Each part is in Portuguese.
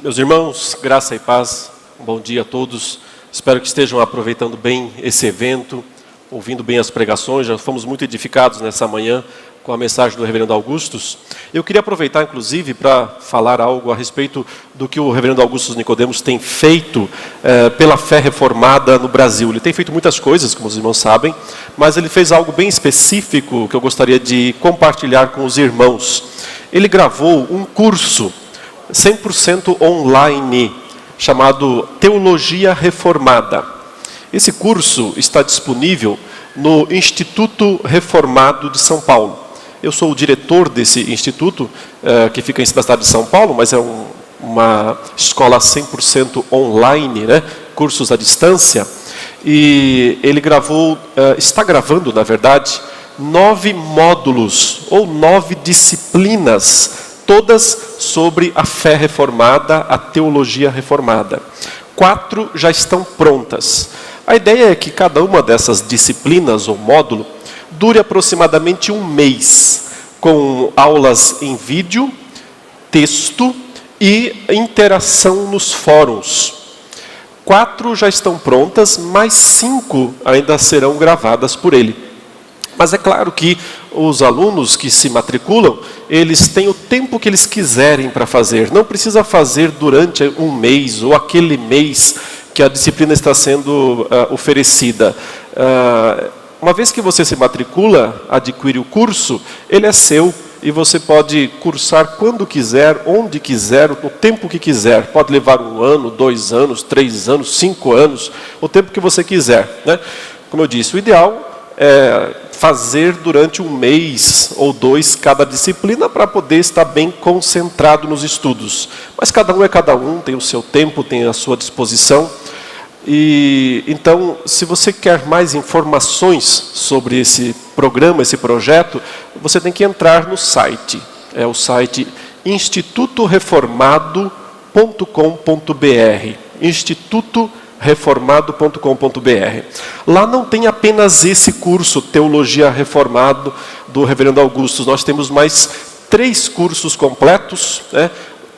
Meus irmãos, graça e paz, bom dia a todos. Espero que estejam aproveitando bem esse evento, ouvindo bem as pregações. Já fomos muito edificados nessa manhã com a mensagem do reverendo Augustus. Eu queria aproveitar, inclusive, para falar algo a respeito do que o reverendo Augustus Nicodemos tem feito pela fé reformada no Brasil. Ele tem feito muitas coisas, como os irmãos sabem, mas ele fez algo bem específico que eu gostaria de compartilhar com os irmãos. Ele gravou um curso 100% online, chamado Teologia Reformada. Esse curso está disponível no Instituto Reformado de São Paulo. Eu sou o diretor desse instituto, que fica em cidade de São Paulo, mas é uma escola 100% online, né? Cursos à distância. E ele está gravando, na verdade, 9 módulos, ou 9 disciplinas, todas sobre a fé reformada, a teologia reformada. 4 já estão prontas. A ideia é que cada uma dessas disciplinas ou módulo dure aproximadamente um mês, com aulas em vídeo, texto e interação nos fóruns. 4 já estão prontas, mais 5 ainda serão gravadas por ele. Mas é claro que os alunos que se matriculam, eles têm o tempo que eles quiserem para fazer. Não precisa fazer durante um mês ou aquele mês que a disciplina está sendo oferecida. Uma vez que você se matricula, adquire o curso, ele é seu e você pode cursar quando quiser, onde quiser, no tempo que quiser. Pode levar 1 ano, 2 anos, 3 anos, 5 anos, o tempo que você quiser, né? Como eu disse, o ideal é fazer durante 1 mês ou 2 cada disciplina para poder estar bem concentrado nos estudos. Mas cada um é cada um, tem o seu tempo, tem a sua disposição. E então, se você quer mais informações sobre esse programa, esse projeto, você tem que entrar no site. É o site institutoreformado.com.br. institutoreformado.com.br. Lá não tem apenas esse curso, Teologia Reformado, do reverendo Augustus. Nós temos mais 3 cursos completos, né?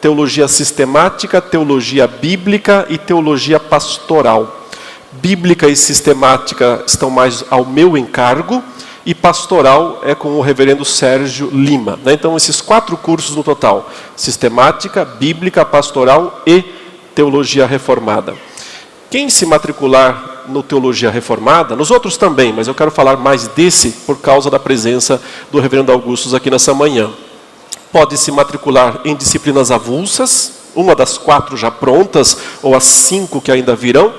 Teologia sistemática, teologia bíblica e teologia pastoral. Bíblica e sistemática estão mais ao meu encargo, e pastoral é com o reverendo Sérgio Lima, né? Então, esses 4 cursos no total: sistemática, bíblica, pastoral e teologia reformada. Quem se matricular no Teologia Reformada, nos outros também, mas eu quero falar mais desse por causa da presença do reverendo Augustus aqui nessa manhã, pode se matricular em disciplinas avulsas, uma das 4 já prontas, ou as 5 que ainda virão,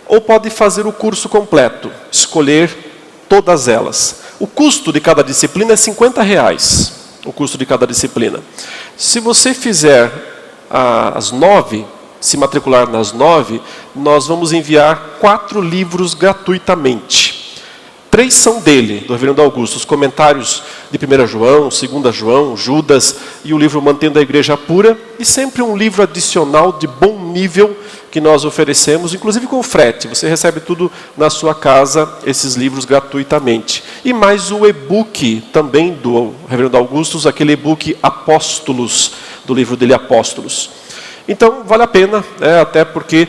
ou pode fazer o curso completo, escolher todas elas. O custo de cada disciplina é R$50, o custo de cada disciplina. Se você fizer as 9, se matricular nas 9, nós vamos enviar 4 livros gratuitamente. 3 são dele, do reverendo Augusto, os comentários de 1 João, 2 João, Judas e o livro Mantendo a Igreja Pura, e sempre um livro adicional de bom nível que nós oferecemos, inclusive com frete. Você recebe tudo na sua casa, esses livros gratuitamente. E mais o e-book também do reverendo Augustus, aquele e-book Apóstolos, do livro dele Apóstolos. Então, vale a pena, até porque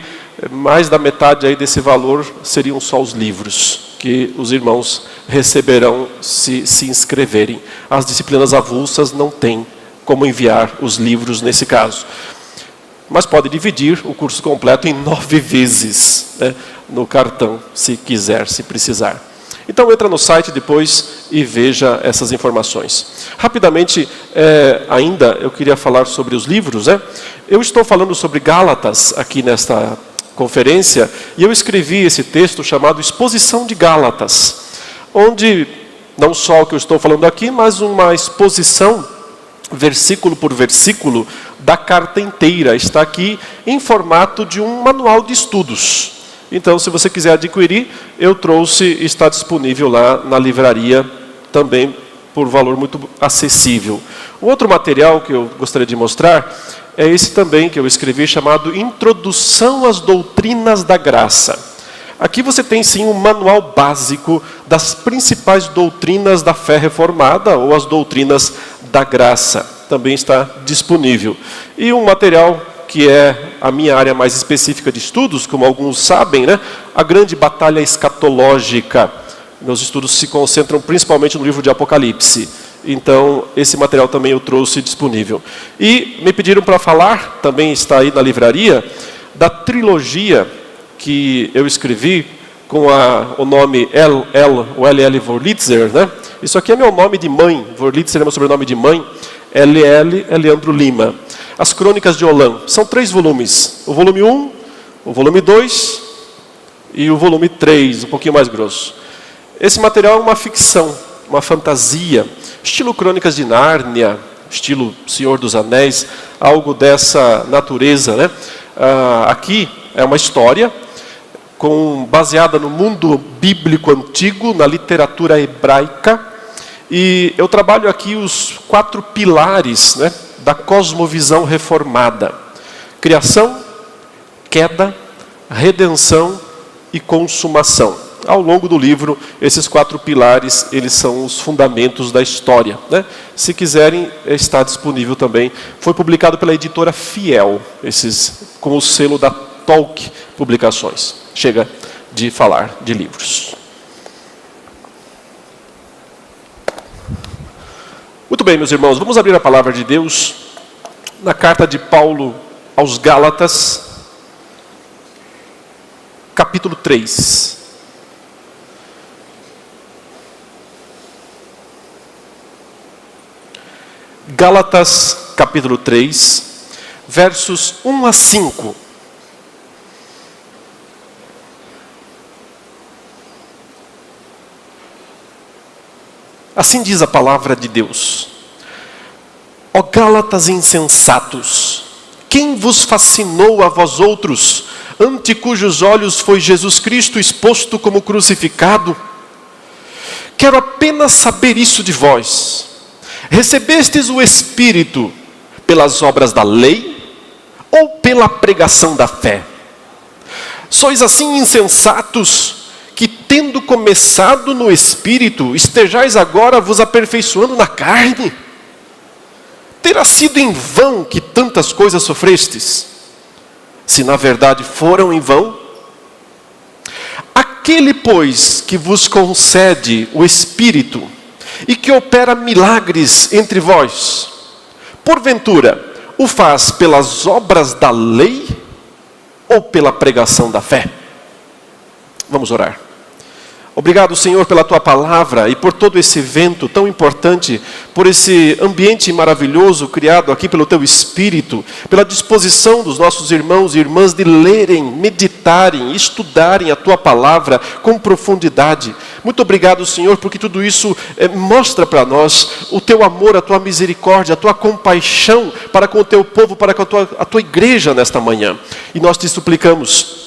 mais da metade aí desse valor seriam só os livros que os irmãos receberão se inscreverem. As disciplinas avulsas não tem como enviar os livros nesse caso. Mas pode dividir o curso completo em 9 vezes, né, no cartão, se quiser, se precisar. Então, entra no site depois e veja essas informações. Rapidamente, ainda eu queria falar sobre os livros, né? Eu estou falando sobre Gálatas aqui nesta conferência, e eu escrevi esse texto chamado Exposição de Gálatas, onde, não só o que eu estou falando aqui, mas uma exposição, versículo por versículo, da carta inteira. Está aqui em formato de um manual de estudos. Então, se você quiser adquirir, eu trouxe, está disponível lá na livraria, também por valor muito acessível. O outro material que eu gostaria de mostrar é esse também que eu escrevi, chamado Introdução às Doutrinas da Graça. Aqui você tem sim um manual básico das principais doutrinas da fé reformada, ou as doutrinas da graça. Também está disponível. E um material que é a minha área mais específica de estudos, como alguns sabem, né? A grande batalha escatológica. Meus estudos se concentram principalmente no livro de Apocalipse. Então, esse material também eu trouxe disponível. E me pediram para falar, também está aí na livraria, da trilogia que eu escrevi com o nome L.L. Wurlitzer, né? Isso aqui é meu nome de mãe, Wurlitzer é meu sobrenome de mãe, L.L. é Leandro Lima. As Crônicas de Olam, são 3 volumes, o volume 1, o volume 2 e o volume 3, um pouquinho mais grosso. Esse material é uma ficção, uma fantasia, estilo Crônicas de Nárnia, estilo Senhor dos Anéis, algo dessa natureza, né? Aqui é uma história baseada no mundo bíblico antigo, na literatura hebraica, e eu trabalho aqui os 4 pilares, né, da cosmovisão reformada: criação, queda, redenção e consumação. Ao longo do livro, esses 4 pilares, eles são os fundamentos da história, né? Se quiserem, está disponível também. Foi publicado pela editora Fiel, com o selo da Tolkien Publicações. Chega de falar de livros. Muito bem, meus irmãos, vamos abrir a palavra de Deus na carta de Paulo aos Gálatas, capítulo 3. Gálatas, capítulo 3, versos 1 a 5. Assim diz a palavra de Deus: Ó Gálatas insensatos, quem vos fascinou a vós outros, ante cujos olhos foi Jesus Cristo exposto como crucificado? Quero apenas saber isso de vós. Recebestes o Espírito pelas obras da lei ou pela pregação da fé? Sois assim insensatos que, tendo começado no Espírito, estejais agora vos aperfeiçoando na carne? Terá sido em vão que tantas coisas sofrestes, se na verdade foram em vão? Aquele, pois, que vos concede o Espírito e que opera milagres entre vós, porventura, o faz pelas obras da lei ou pela pregação da fé? Vamos orar. Obrigado, Senhor, pela Tua palavra e por todo esse evento tão importante, por esse ambiente maravilhoso criado aqui pelo Teu Espírito, pela disposição dos nossos irmãos e irmãs de lerem, meditarem, estudarem a Tua palavra com profundidade. Muito obrigado, Senhor, porque tudo isso mostra para nós o Teu amor, a Tua misericórdia, a Tua compaixão para com o Teu povo, para com a Tua igreja nesta manhã. E nós te suplicamos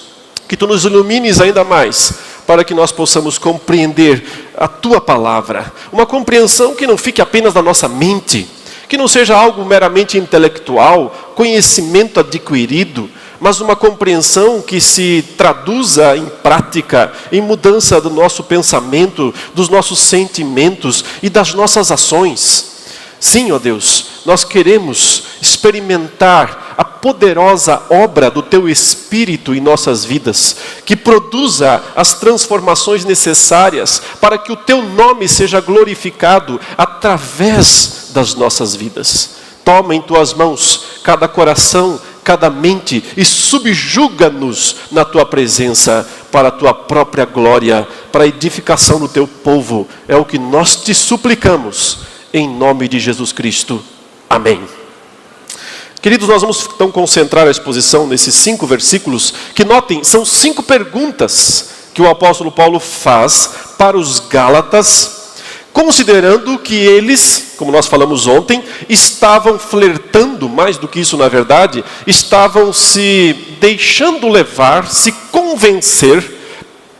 que Tu nos ilumines ainda mais, para que nós possamos compreender a Tua palavra. Uma compreensão que não fique apenas na nossa mente, que não seja algo meramente intelectual, conhecimento adquirido, mas uma compreensão que se traduza em prática, em mudança do nosso pensamento, dos nossos sentimentos e das nossas ações. Sim, ó Deus, nós queremos experimentar a poderosa obra do Teu Espírito em nossas vidas, que produza as transformações necessárias para que o Teu nome seja glorificado através das nossas vidas. Toma em Tuas mãos cada coração, cada mente e subjuga-nos na Tua presença para a Tua própria glória, para a edificação do Teu povo. É o que nós te suplicamos, em nome de Jesus Cristo. Amém. Queridos, nós vamos então concentrar a exposição nesses 5 versículos, que notem, são 5 perguntas que o apóstolo Paulo faz para os Gálatas, considerando que eles, como nós falamos ontem, estavam flertando, mais do que isso na verdade, estavam se deixando levar, se convencer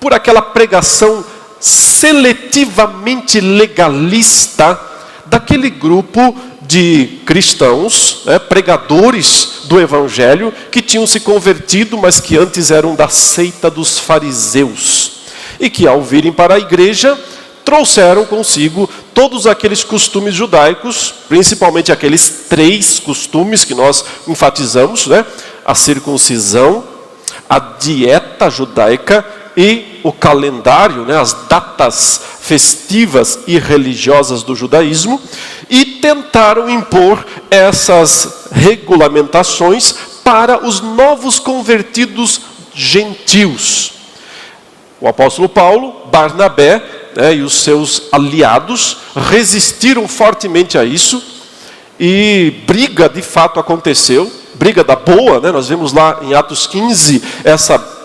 por aquela pregação seletivamente legalista daquele grupo de cristãos, pregadores do Evangelho, que tinham se convertido, mas que antes eram da seita dos fariseus. E que ao virem para a igreja, trouxeram consigo todos aqueles costumes judaicos, principalmente aqueles 3 costumes que nós enfatizamos, a circuncisão, a dieta judaica e o calendário, né, as datas festivas e religiosas do judaísmo, e tentaram impor essas regulamentações para os novos convertidos gentios. O apóstolo Paulo, Barnabé, e os seus aliados resistiram fortemente a isso, e briga de fato aconteceu, briga da boa, né? Nós vemos lá em Atos 15 essa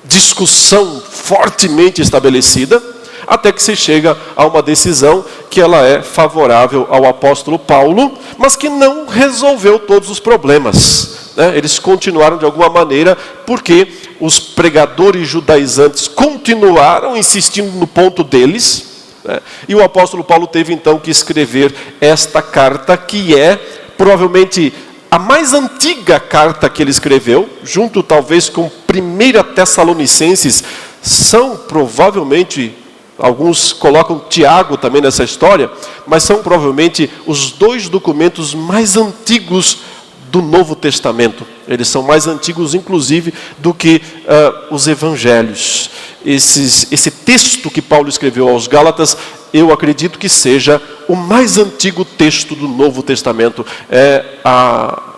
discussão fortemente estabelecida, até que se chega a uma decisão que ela é favorável ao apóstolo Paulo, mas que não resolveu todos os problemas, né? Eles continuaram de alguma maneira, porque os pregadores judaizantes continuaram insistindo no ponto deles, né? E o apóstolo Paulo teve então que escrever esta carta, que é provavelmente a mais antiga carta que ele escreveu, junto talvez com 1 Tessalonicenses. São provavelmente, alguns colocam Tiago também nessa história, mas são provavelmente os dois documentos mais antigos do Novo Testamento. Eles são mais antigos, inclusive, do que os evangelhos. Esse texto que Paulo escreveu aos Gálatas, eu acredito que seja o mais antigo texto do Novo Testamento. É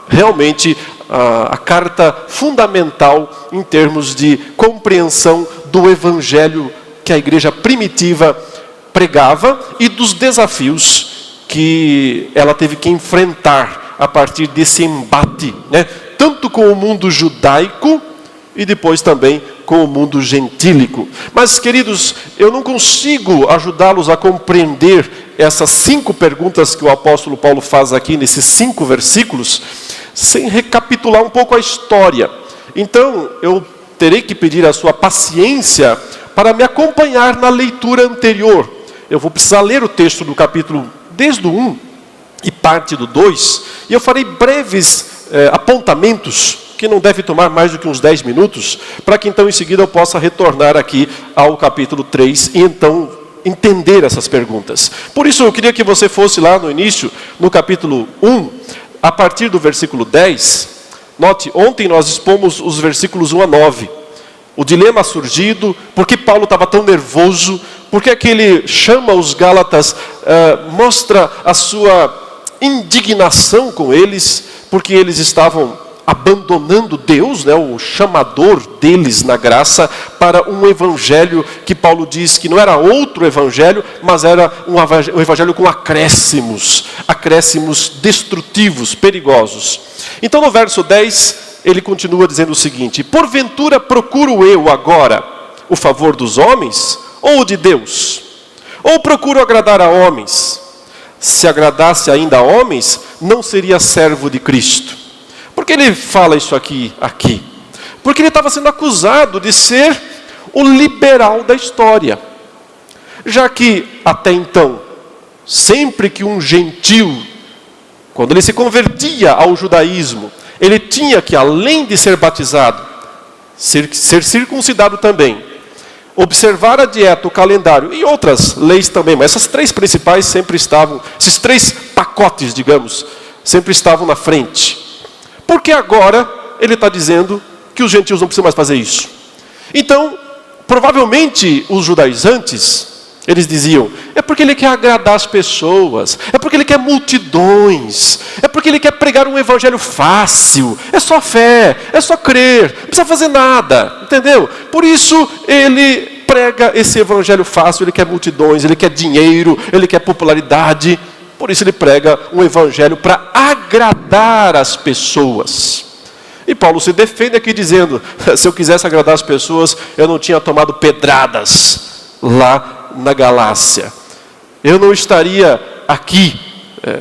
realmente a carta fundamental em termos de compreensão do evangelho que a igreja primitiva pregava e dos desafios que ela teve que enfrentar a partir desse embate, né? Tanto com o mundo judaico e depois também com o mundo gentílico. Mas, queridos, eu não consigo ajudá-los a compreender essas 5 perguntas que o apóstolo Paulo faz aqui nesses 5 versículos, sem recapitular um pouco a história. Então, eu terei que pedir a sua paciência para me acompanhar na leitura anterior. Eu vou precisar ler o texto do capítulo desde o 1 e parte do 2, e eu farei breves apontamentos, que não deve tomar mais do que uns 10 minutos, para que então em seguida eu possa retornar aqui ao capítulo 3 e então entender essas perguntas. Por isso eu queria que você fosse lá no início, no capítulo 1, a partir do versículo 10. Note, ontem nós expomos os versículos 1 a 9. O dilema surgido, por que Paulo estava tão nervoso, por que é que ele chama os Gálatas, mostra a sua indignação com eles, porque eles estavam abandonando Deus, né, o chamador deles na graça, para um evangelho que Paulo diz que não era outro evangelho, mas era um evangelho com acréscimos destrutivos, perigosos. Então no verso 10, ele continua dizendo o seguinte: porventura procuro eu agora o favor dos homens ou o de Deus? Ou procuro agradar a homens? Se agradasse ainda a homens, não seria servo de Cristo. Por que ele fala isso aqui? Porque ele estava sendo acusado de ser o liberal da história. Já que até então, sempre que um gentio, quando ele se convertia ao judaísmo, ele tinha que, além de ser batizado, ser circuncidado também, observar a dieta, o calendário e outras leis também, mas essas 3 principais sempre estavam, esses 3 pacotes, digamos, sempre estavam na frente. Porque agora ele está dizendo que os gentios não precisam mais fazer isso. Então, provavelmente os judaizantes, eles diziam, é porque ele quer agradar as pessoas, é porque ele quer multidões, é porque ele quer pregar um evangelho fácil, é só fé, é só crer, não precisa fazer nada, entendeu? Por isso ele prega esse evangelho fácil, ele quer multidões, ele quer dinheiro, ele quer popularidade, por isso ele prega um evangelho para agradar as pessoas. E Paulo se defende aqui dizendo, se eu quisesse agradar as pessoas, eu não tinha tomado pedradas lá na Galácia. Eu não estaria aqui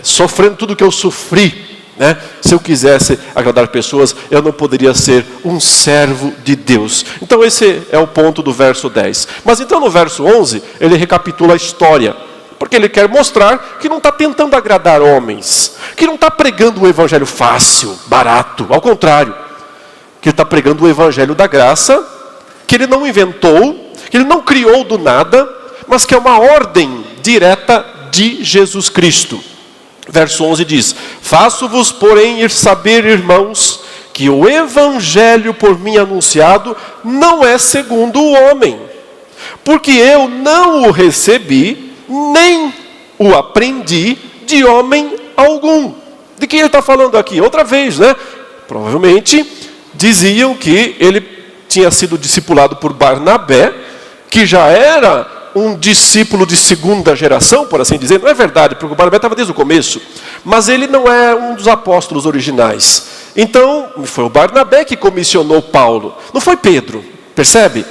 sofrendo tudo que eu sofri, né? Se eu quisesse agradar pessoas, eu não poderia ser um servo de Deus. Então esse é o ponto do verso 10. Mas então no verso 11, ele recapitula a história. Porque ele quer mostrar que não está tentando agradar homens, que não está pregando um evangelho fácil, barato. Ao contrário, que ele está pregando o evangelho da graça, que ele não inventou, que ele não criou do nada, mas que é uma ordem direta de Jesus Cristo. Verso 11 diz, faço-vos, porém, ir saber, irmãos, que que o evangelho por mim anunciado não é segundo o homem, porque eu não o recebi, nem o aprendi de homem algum. De quem ele está falando aqui? Outra vez, né? Provavelmente diziam que ele tinha sido discipulado por Barnabé, que já era um discípulo de segunda geração, por assim dizer. Não é verdade, porque o Barnabé estava desde o começo. Mas ele não é um dos apóstolos originais. Então, foi o Barnabé que comissionou Paulo. Não foi Pedro, percebe?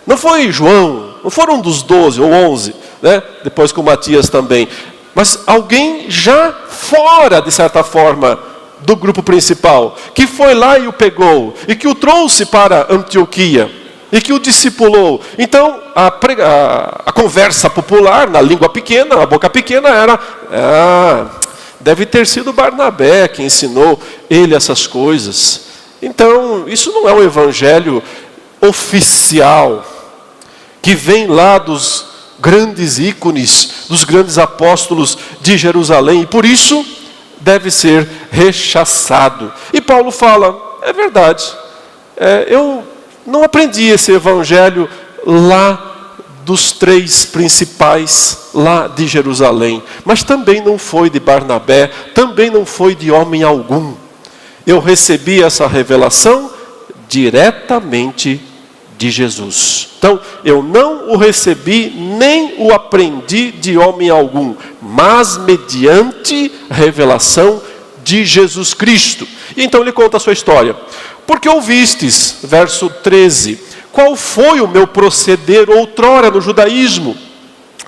Não foi João, não foram um dos 12 ou 11, né? Depois com Matias também. Mas alguém já fora, de certa forma, do grupo principal, que foi lá e o pegou, e que o trouxe para Antioquia, e que o discipulou. Então, a conversa popular, na língua pequena, na boca pequena, era... deve ter sido Barnabé que ensinou ele essas coisas. Então, isso não é um evangelho oficial, que vem lá dos grandes ícones, dos grandes apóstolos de Jerusalém, e por isso deve ser rechaçado. E Paulo fala, é verdade, eu não aprendi esse evangelho lá dos 3 principais, lá de Jerusalém, mas também não foi de Barnabé, também não foi de homem algum. Eu recebi essa revelação diretamente de Jesus. Então, eu não o recebi, nem o aprendi de homem algum, mas mediante revelação de Jesus Cristo. E então ele conta a sua história. Porque ouvistes, verso 13, qual foi o meu proceder outrora no judaísmo?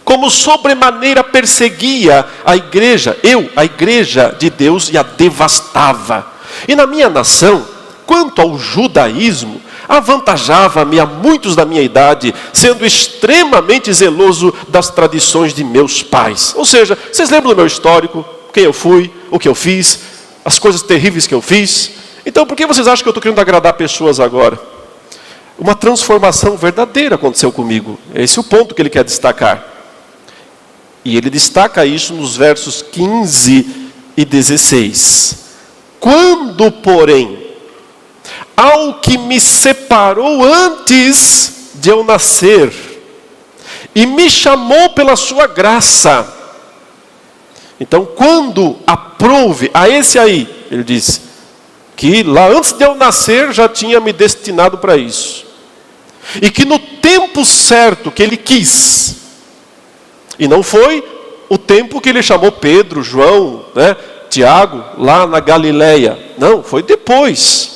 Como sobremaneira perseguia a igreja, a igreja de Deus, e a devastava. E na minha nação, quanto ao judaísmo, avantajava-me a muitos da minha idade, sendo extremamente zeloso das tradições de meus pais. Ou seja, vocês lembram do meu histórico? Quem eu fui, o que eu fiz, as coisas terríveis que eu fiz? Então, por que vocês acham que eu estou querendo agradar pessoas agora? Uma transformação verdadeira aconteceu comigo. Esse é o ponto que ele quer destacar. E ele destaca isso nos versos 15 e 16. Quando, porém, ao que me separou antes de eu nascer, e me chamou pela sua graça. Então, quando aprouve, a esse aí, ele diz, que lá antes de eu nascer já tinha me destinado para isso. E que no tempo certo que ele quis, e não foi o tempo que ele chamou Pedro, João, né, Tiago, lá na Galileia. Não, foi depois.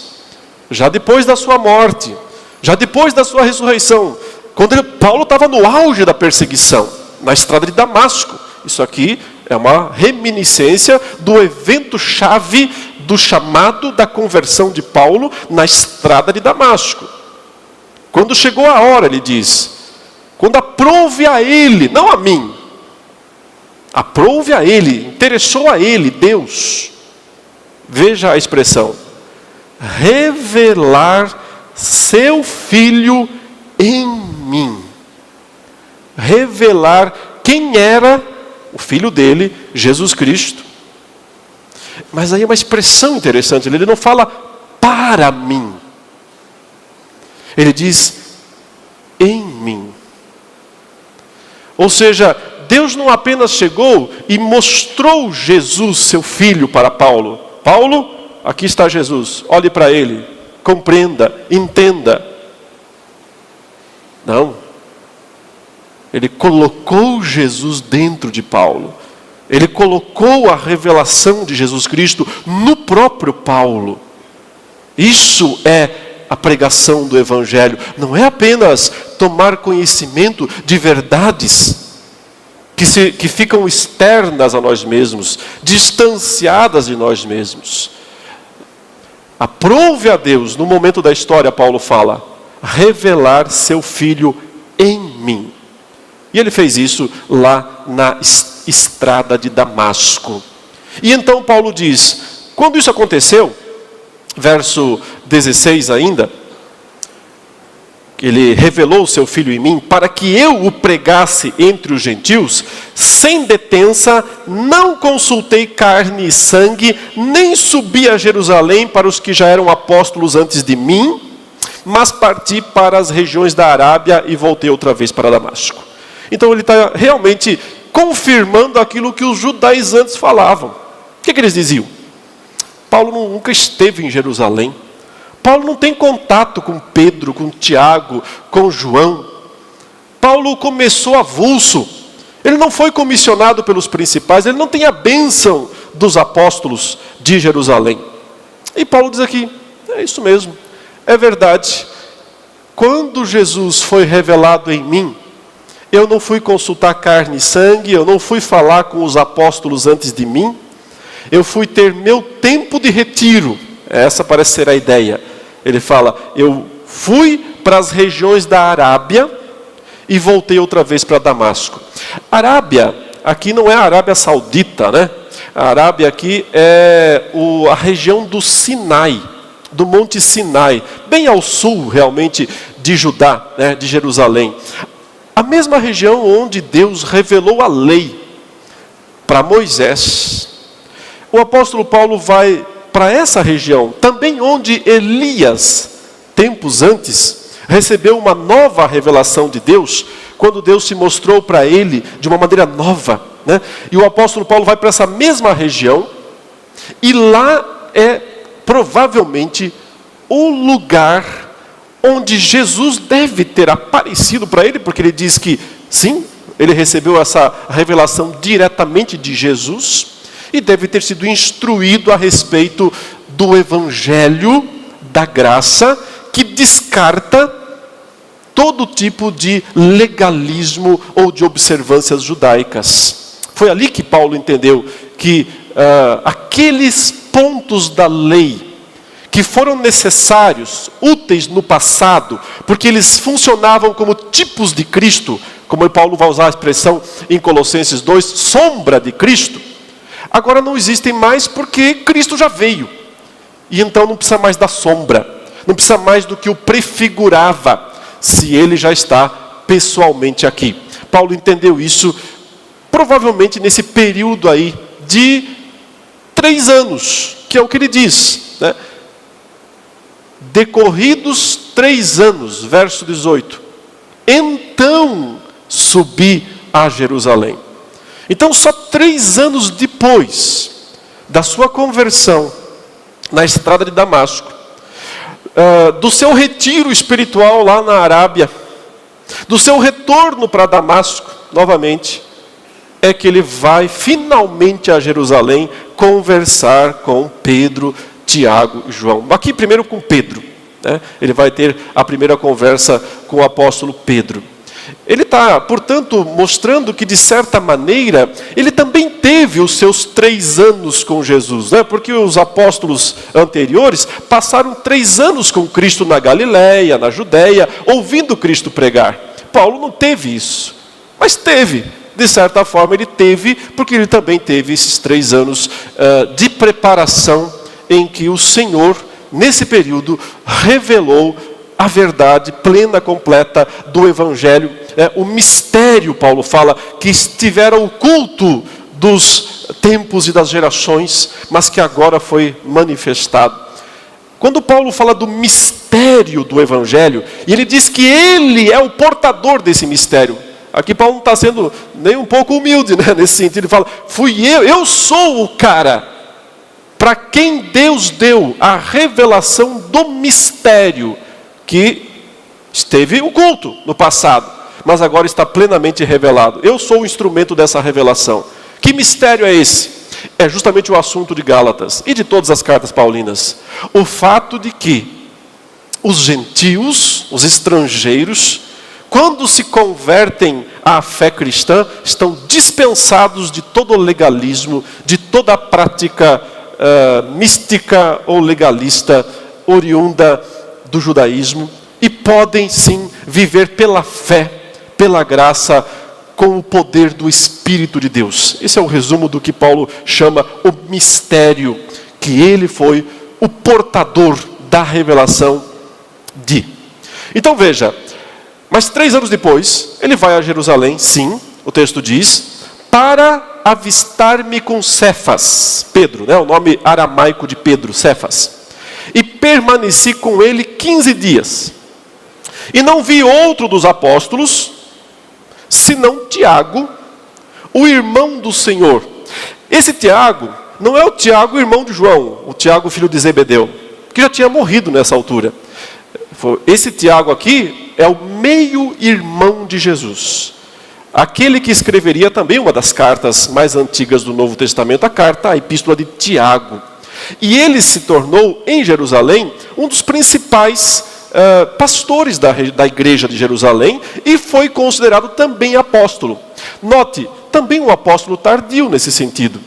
Já depois da sua morte, já depois da sua ressurreição, quando Paulo estava no auge da perseguição, na estrada de Damasco. Isso aqui é uma reminiscência do evento-chave do chamado da conversão de Paulo na estrada de Damasco. Quando chegou a hora, ele diz, quando aprouve a ele, não a mim, aprouve a ele, interessou a ele, Deus. Veja a expressão. Revelar seu Filho em mim. Revelar quem era o Filho dele, Jesus Cristo. Mas aí é uma expressão interessante, ele não fala para mim. Ele diz em mim. Ou seja, Deus não apenas chegou e mostrou Jesus, seu Filho, para Paulo. Paulo, aqui está Jesus, olhe para ele, compreenda, entenda. Não. Ele colocou Jesus dentro de Paulo. Ele colocou a revelação de Jesus Cristo no próprio Paulo. Isso é a pregação do Evangelho. Não é apenas tomar conhecimento de verdades que ficam externas a nós mesmos, distanciadas de nós mesmos. Aprove a Deus, no momento da história, Paulo fala, revelar seu Filho em mim. E ele fez isso lá na estrada de Damasco. E então Paulo diz, quando isso aconteceu, verso 16 ainda, Ele revelou o seu Filho em mim, para que eu o pregasse entre os gentios, sem detença, não consultei carne e sangue, nem subi a Jerusalém para os que já eram apóstolos antes de mim, mas parti para as regiões da Arábia e voltei outra vez para Damasco. Então ele está realmente confirmando aquilo que os judaizantes falavam. O que eles diziam? Paulo nunca esteve em Jerusalém. Paulo não tem contato com Pedro, com Tiago, com João. Paulo começou avulso. Ele não foi comissionado pelos principais, ele não tem a bênção dos apóstolos de Jerusalém. E Paulo diz aqui, é isso mesmo, é verdade. Quando Jesus foi revelado em mim, eu não fui consultar carne e sangue, eu não fui falar com os apóstolos antes de mim, eu fui ter meu tempo de retiro. Essa parece ser a ideia. Ele fala, eu fui para as regiões da Arábia e voltei outra vez para Damasco. Arábia, aqui não é a Arábia Saudita, né? A Arábia aqui é a região do Sinai, do Monte Sinai, bem ao sul realmente de Judá, né, de Jerusalém. A mesma região onde Deus revelou a lei para Moisés. O apóstolo Paulo vai para essa região, também onde Elias, tempos antes, recebeu uma nova revelação de Deus, quando Deus se mostrou para ele de uma maneira nova, né? E o apóstolo Paulo vai para essa mesma região, e lá é provavelmente o lugar onde Jesus deve ter aparecido para ele, porque ele diz que, sim, ele recebeu essa revelação diretamente de Jesus, e deve ter sido instruído a respeito do evangelho da graça, que descarta todo tipo de legalismo ou de observâncias judaicas. Foi ali que Paulo entendeu que aqueles pontos da lei que foram necessários, úteis no passado, porque eles funcionavam como tipos de Cristo, como Paulo vai usar a expressão em Colossenses 2, sombra de Cristo, agora não existem mais porque Cristo já veio. E então não precisa mais da sombra. Não precisa mais do que o prefigurava, se ele já está pessoalmente aqui. Paulo entendeu isso, provavelmente nesse período aí de 3 anos, que é o que ele diz, né? Decorridos 3 anos, verso 18. Então subi a Jerusalém. Então, só 3 anos depois da sua conversão na estrada de Damasco, do seu retiro espiritual lá na Arábia, do seu retorno para Damasco, novamente, é que ele vai finalmente a Jerusalém conversar com Pedro, Tiago e João. Aqui primeiro com Pedro, né? Ele vai ter a primeira conversa com o apóstolo Pedro. Ele está, portanto, mostrando que, de certa maneira, ele também teve os seus 3 anos com Jesus, né? Porque os apóstolos anteriores passaram 3 anos com Cristo na Galileia, na Judéia, ouvindo Cristo pregar. Paulo não teve isso, mas teve, de certa forma ele teve, porque ele também teve esses 3 anos de preparação em que o Senhor, nesse período, revelou a verdade plena, completa do Evangelho, o mistério, Paulo fala, que estivera oculto dos tempos e das gerações, mas que agora foi manifestado. Quando Paulo fala do mistério do Evangelho, e ele diz que ele é o portador desse mistério. Aqui Paulo não está sendo nem um pouco humilde, né? Nesse sentido, ele fala, eu sou o cara para quem Deus deu a revelação do mistério, que esteve oculto no passado, mas agora está plenamente revelado. Eu sou o instrumento dessa revelação. Que mistério é esse? É justamente o assunto de Gálatas e de todas as cartas paulinas. O fato de que os gentios, os estrangeiros, quando se convertem à fé cristã, estão dispensados de todo o legalismo, de toda a prática mística ou legalista oriunda do judaísmo, e podem sim viver pela fé, pela graça, com o poder do Espírito de Deus. Esse é o resumo do que Paulo chama o mistério, que ele foi o portador da revelação de. Então veja, Mas 3 anos depois, ele vai a Jerusalém, sim, o texto diz, para avistar-me com Cefas, Pedro, né, o nome aramaico de Pedro, Cefas. E permaneci com ele 15 dias. E não vi outro dos apóstolos, senão Tiago, o irmão do Senhor. Esse Tiago não é o Tiago, irmão de João, o Tiago, filho de Zebedeu, que já tinha morrido nessa altura. Esse Tiago aqui é o meio-irmão de Jesus. Aquele que escreveria também uma das cartas mais antigas do Novo Testamento, a Epístola de Tiago. E ele se tornou, em Jerusalém, um dos principais pastores da igreja de Jerusalém e foi considerado também apóstolo. Note, também um apóstolo tardio nesse sentido.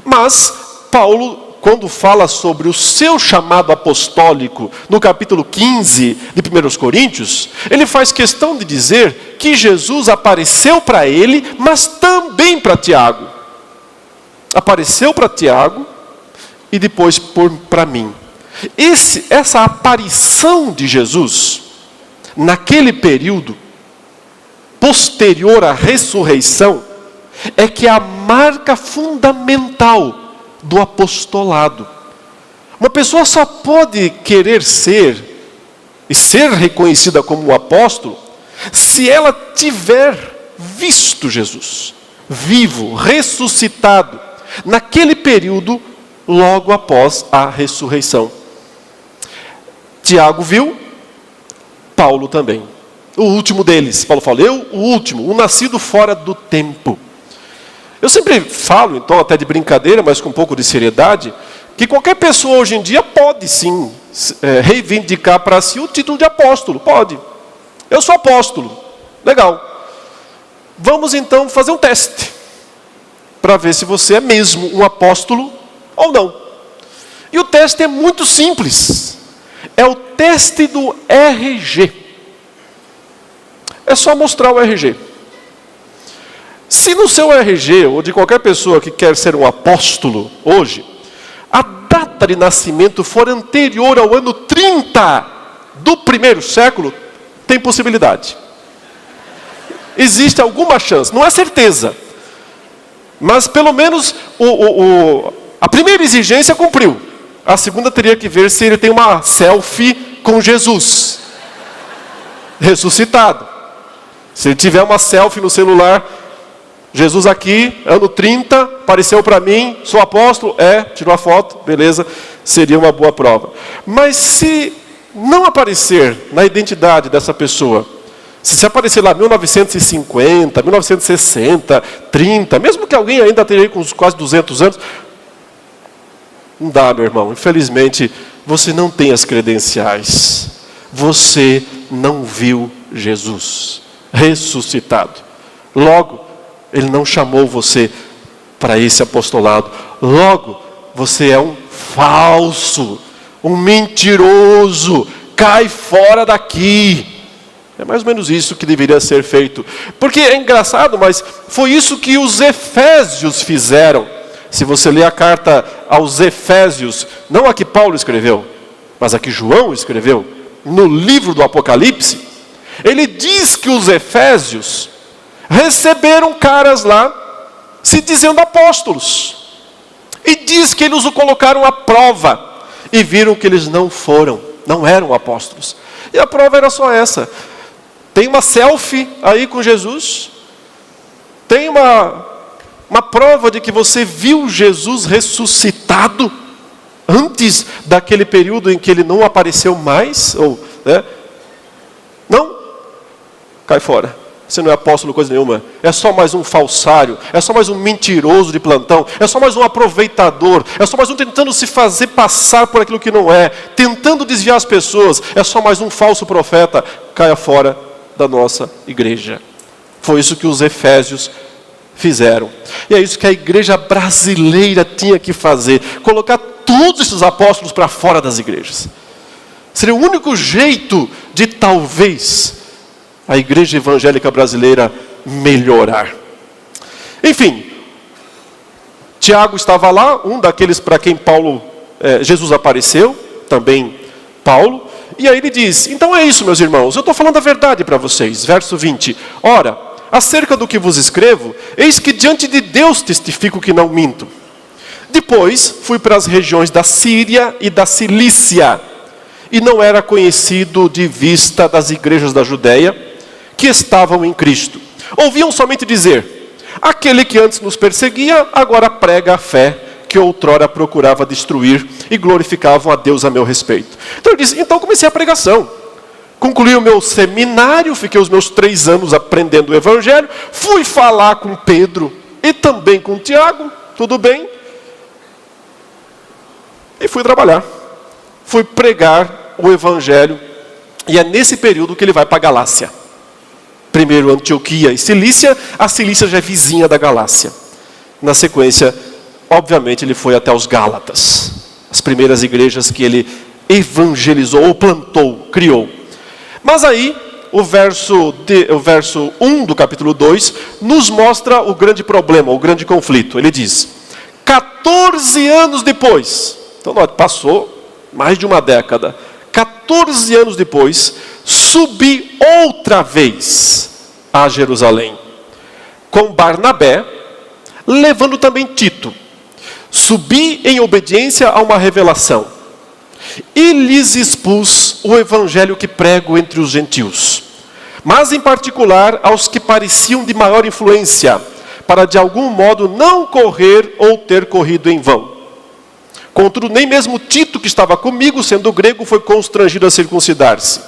Mas Paulo, quando fala sobre o seu chamado apostólico, no capítulo 15 de 1 Coríntios, ele faz questão de dizer que Jesus apareceu para ele, mas também para Tiago. Apareceu para Tiago e depois para mim. Essa aparição de Jesus, naquele período, posterior à ressurreição, é que é a marca fundamental do apostolado. Uma pessoa só pode querer ser e ser reconhecida como um apóstolo se ela tiver visto Jesus vivo, ressuscitado, naquele período logo após a ressurreição. Tiago viu, Paulo também. O último deles, Paulo fala, o último, o nascido fora do tempo. Eu sempre falo, então até de brincadeira, mas com um pouco de seriedade, que qualquer pessoa hoje em dia pode sim reivindicar para si o título de apóstolo, pode. Eu sou apóstolo, legal. Vamos então fazer um teste, para ver se você é mesmo um apóstolo ou não. E o teste é muito simples. É o teste do RG. É só mostrar o RG. Se no seu RG, ou de qualquer pessoa que quer ser um apóstolo hoje, a data de nascimento for anterior ao ano 30 do primeiro século, tem possibilidade. Existe alguma chance, não é certeza. Mas pelo menos a primeira exigência cumpriu. A segunda teria que ver se ele tem uma selfie com Jesus ressuscitado. Se ele tiver uma selfie no celular, Jesus aqui, ano 30, apareceu para mim, sou apóstolo, tirou a foto, beleza, seria uma boa prova. Mas se não aparecer na identidade dessa pessoa, se aparecer lá 1950, 1960, 30, mesmo que alguém ainda esteja aí com quase 200 anos, não dá, meu irmão. Infelizmente, você não tem as credenciais. Você não viu Jesus ressuscitado. Logo, Ele não chamou você para esse apostolado. Logo, você é um falso, um mentiroso. Cai fora daqui. É mais ou menos isso que deveria ser feito. Porque é engraçado, mas foi isso que os efésios fizeram. Se você ler a carta aos Efésios, não a que Paulo escreveu, mas a que João escreveu, no livro do Apocalipse, ele diz que os Efésios receberam caras lá, se dizendo apóstolos. E diz que eles o colocaram à prova, e viram que eles não eram apóstolos. E a prova era só essa. Tem uma selfie aí com Jesus, tem uma prova de que você viu Jesus ressuscitado antes daquele período em que ele não apareceu mais? Não? Cai fora. Você não é apóstolo coisa nenhuma. É só mais um falsário. É só mais um mentiroso de plantão. É só mais um aproveitador. É só mais um tentando se fazer passar por aquilo que não é. Tentando desviar as pessoas. É só mais um falso profeta. Caia fora da nossa igreja. Foi isso que os efésios fizeram. E é isso que a igreja brasileira tinha que fazer. Colocar todos esses apóstolos para fora das igrejas. Seria o único jeito de talvez a igreja evangélica brasileira melhorar. Enfim, Tiago estava lá, um daqueles para quem Jesus apareceu, também Paulo, E aí ele diz, então é isso, meus irmãos, eu estou falando a verdade para vocês. Verso 20, ora, acerca do que vos escrevo, eis que diante de Deus testifico que não minto. Depois fui para as regiões da Síria e da Cilícia, e não era conhecido de vista das igrejas da Judéia, que estavam em Cristo. Ouviam somente dizer, aquele que antes nos perseguia, agora prega a fé que outrora procurava destruir, e glorificavam a Deus a meu respeito. Então ele diz, então comecei a pregação. Concluí o meu seminário, fiquei os meus 3 anos aprendendo o Evangelho, fui falar com Pedro e também com Tiago, tudo bem, e fui trabalhar. Fui pregar o Evangelho, e é nesse período que ele vai para a Galácia. Primeiro Antioquia e Cilícia, a Cilícia já é vizinha da Galácia. Na sequência, obviamente, ele foi até os Gálatas, as primeiras igrejas que ele evangelizou, ou plantou, criou. Mas aí, o verso 1 do capítulo 2, nos mostra o grande problema, o grande conflito. Ele diz, 14 anos depois, então passou mais de uma década, 14 anos depois, subi outra vez a Jerusalém, com Barnabé, levando também Tito. Subi em obediência a uma revelação, e lhes expus o evangelho que prego entre os gentios, mas em particular aos que pareciam de maior influência, para de algum modo não correr ou ter corrido em vão. Contudo, nem mesmo Tito, que estava comigo, sendo grego, foi constrangido a circuncidar-se.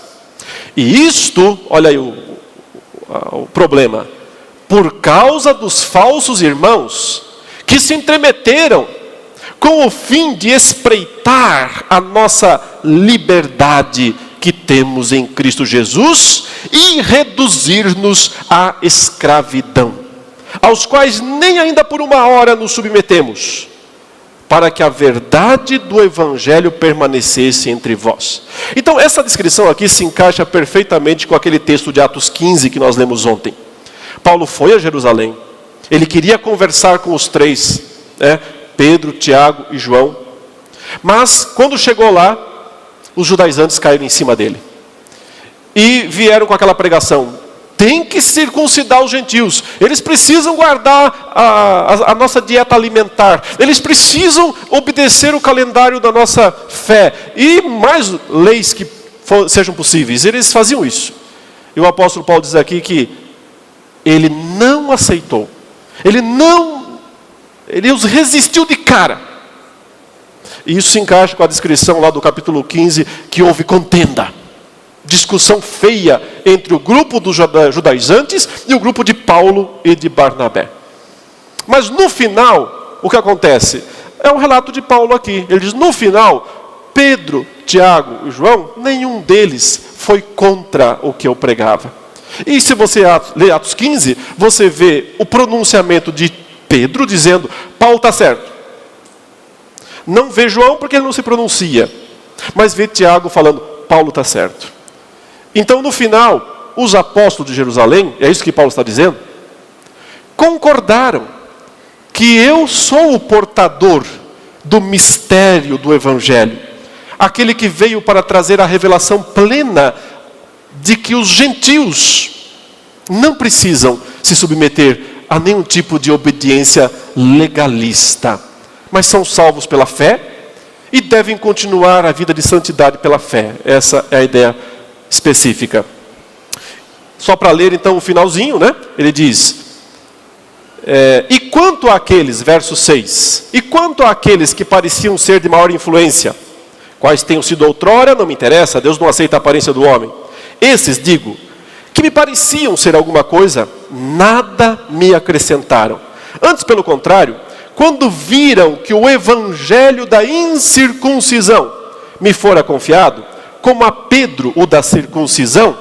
E isto, olha aí o problema, por causa dos falsos irmãos, que se entremeteram com o fim de espreitar a nossa liberdade que temos em Cristo Jesus e reduzir-nos à escravidão, aos quais nem ainda por uma hora nos submetemos, para que a verdade do Evangelho permanecesse entre vós. Então essa descrição aqui se encaixa perfeitamente com aquele texto de Atos 15 que nós lemos ontem. Paulo foi a Jerusalém, ele queria conversar com os 3, Pedro, Tiago e João, mas quando chegou lá, os judaizantes caíram em cima dele, e vieram com aquela pregação, tem que circuncidar os gentios, eles precisam guardar a nossa dieta alimentar, eles precisam obedecer o calendário da nossa fé, e mais leis que sejam possíveis. Eles faziam isso, e o apóstolo Paulo diz aqui que ele não aceitou, ele os resistiu de cara. E isso se encaixa com a descrição lá do capítulo 15, que houve contenda, discussão feia entre o grupo dos judaizantes e o grupo de Paulo e de Barnabé. Mas no final, o que acontece? É um relato de Paulo aqui. Ele diz, no final, Pedro, Tiago e João, nenhum deles foi contra o que eu pregava. E se você lê Atos 15, você vê o pronunciamento de Pedro dizendo, Paulo está certo. Não vê João porque ele não se pronuncia, mas vê Tiago falando, Paulo está certo. Então no final, os apóstolos de Jerusalém, é isso que Paulo está dizendo, concordaram que eu sou o portador do mistério do Evangelho, aquele que veio para trazer a revelação plena de que os gentios não precisam se submeter a nenhum tipo de obediência legalista, mas são salvos pela fé e devem continuar a vida de santidade pela fé. Essa é a ideia específica. Só para ler então o finalzinho, ele diz, e quanto àqueles, verso 6, e quanto àqueles que pareciam ser de maior influência, quais tenham sido outrora, não me interessa, Deus não aceita a aparência do homem. Esses, digo, que me pareciam ser alguma coisa, nada me acrescentaram. Antes, pelo contrário, quando viram que o evangelho da incircuncisão me fora confiado, como a Pedro o da circuncisão,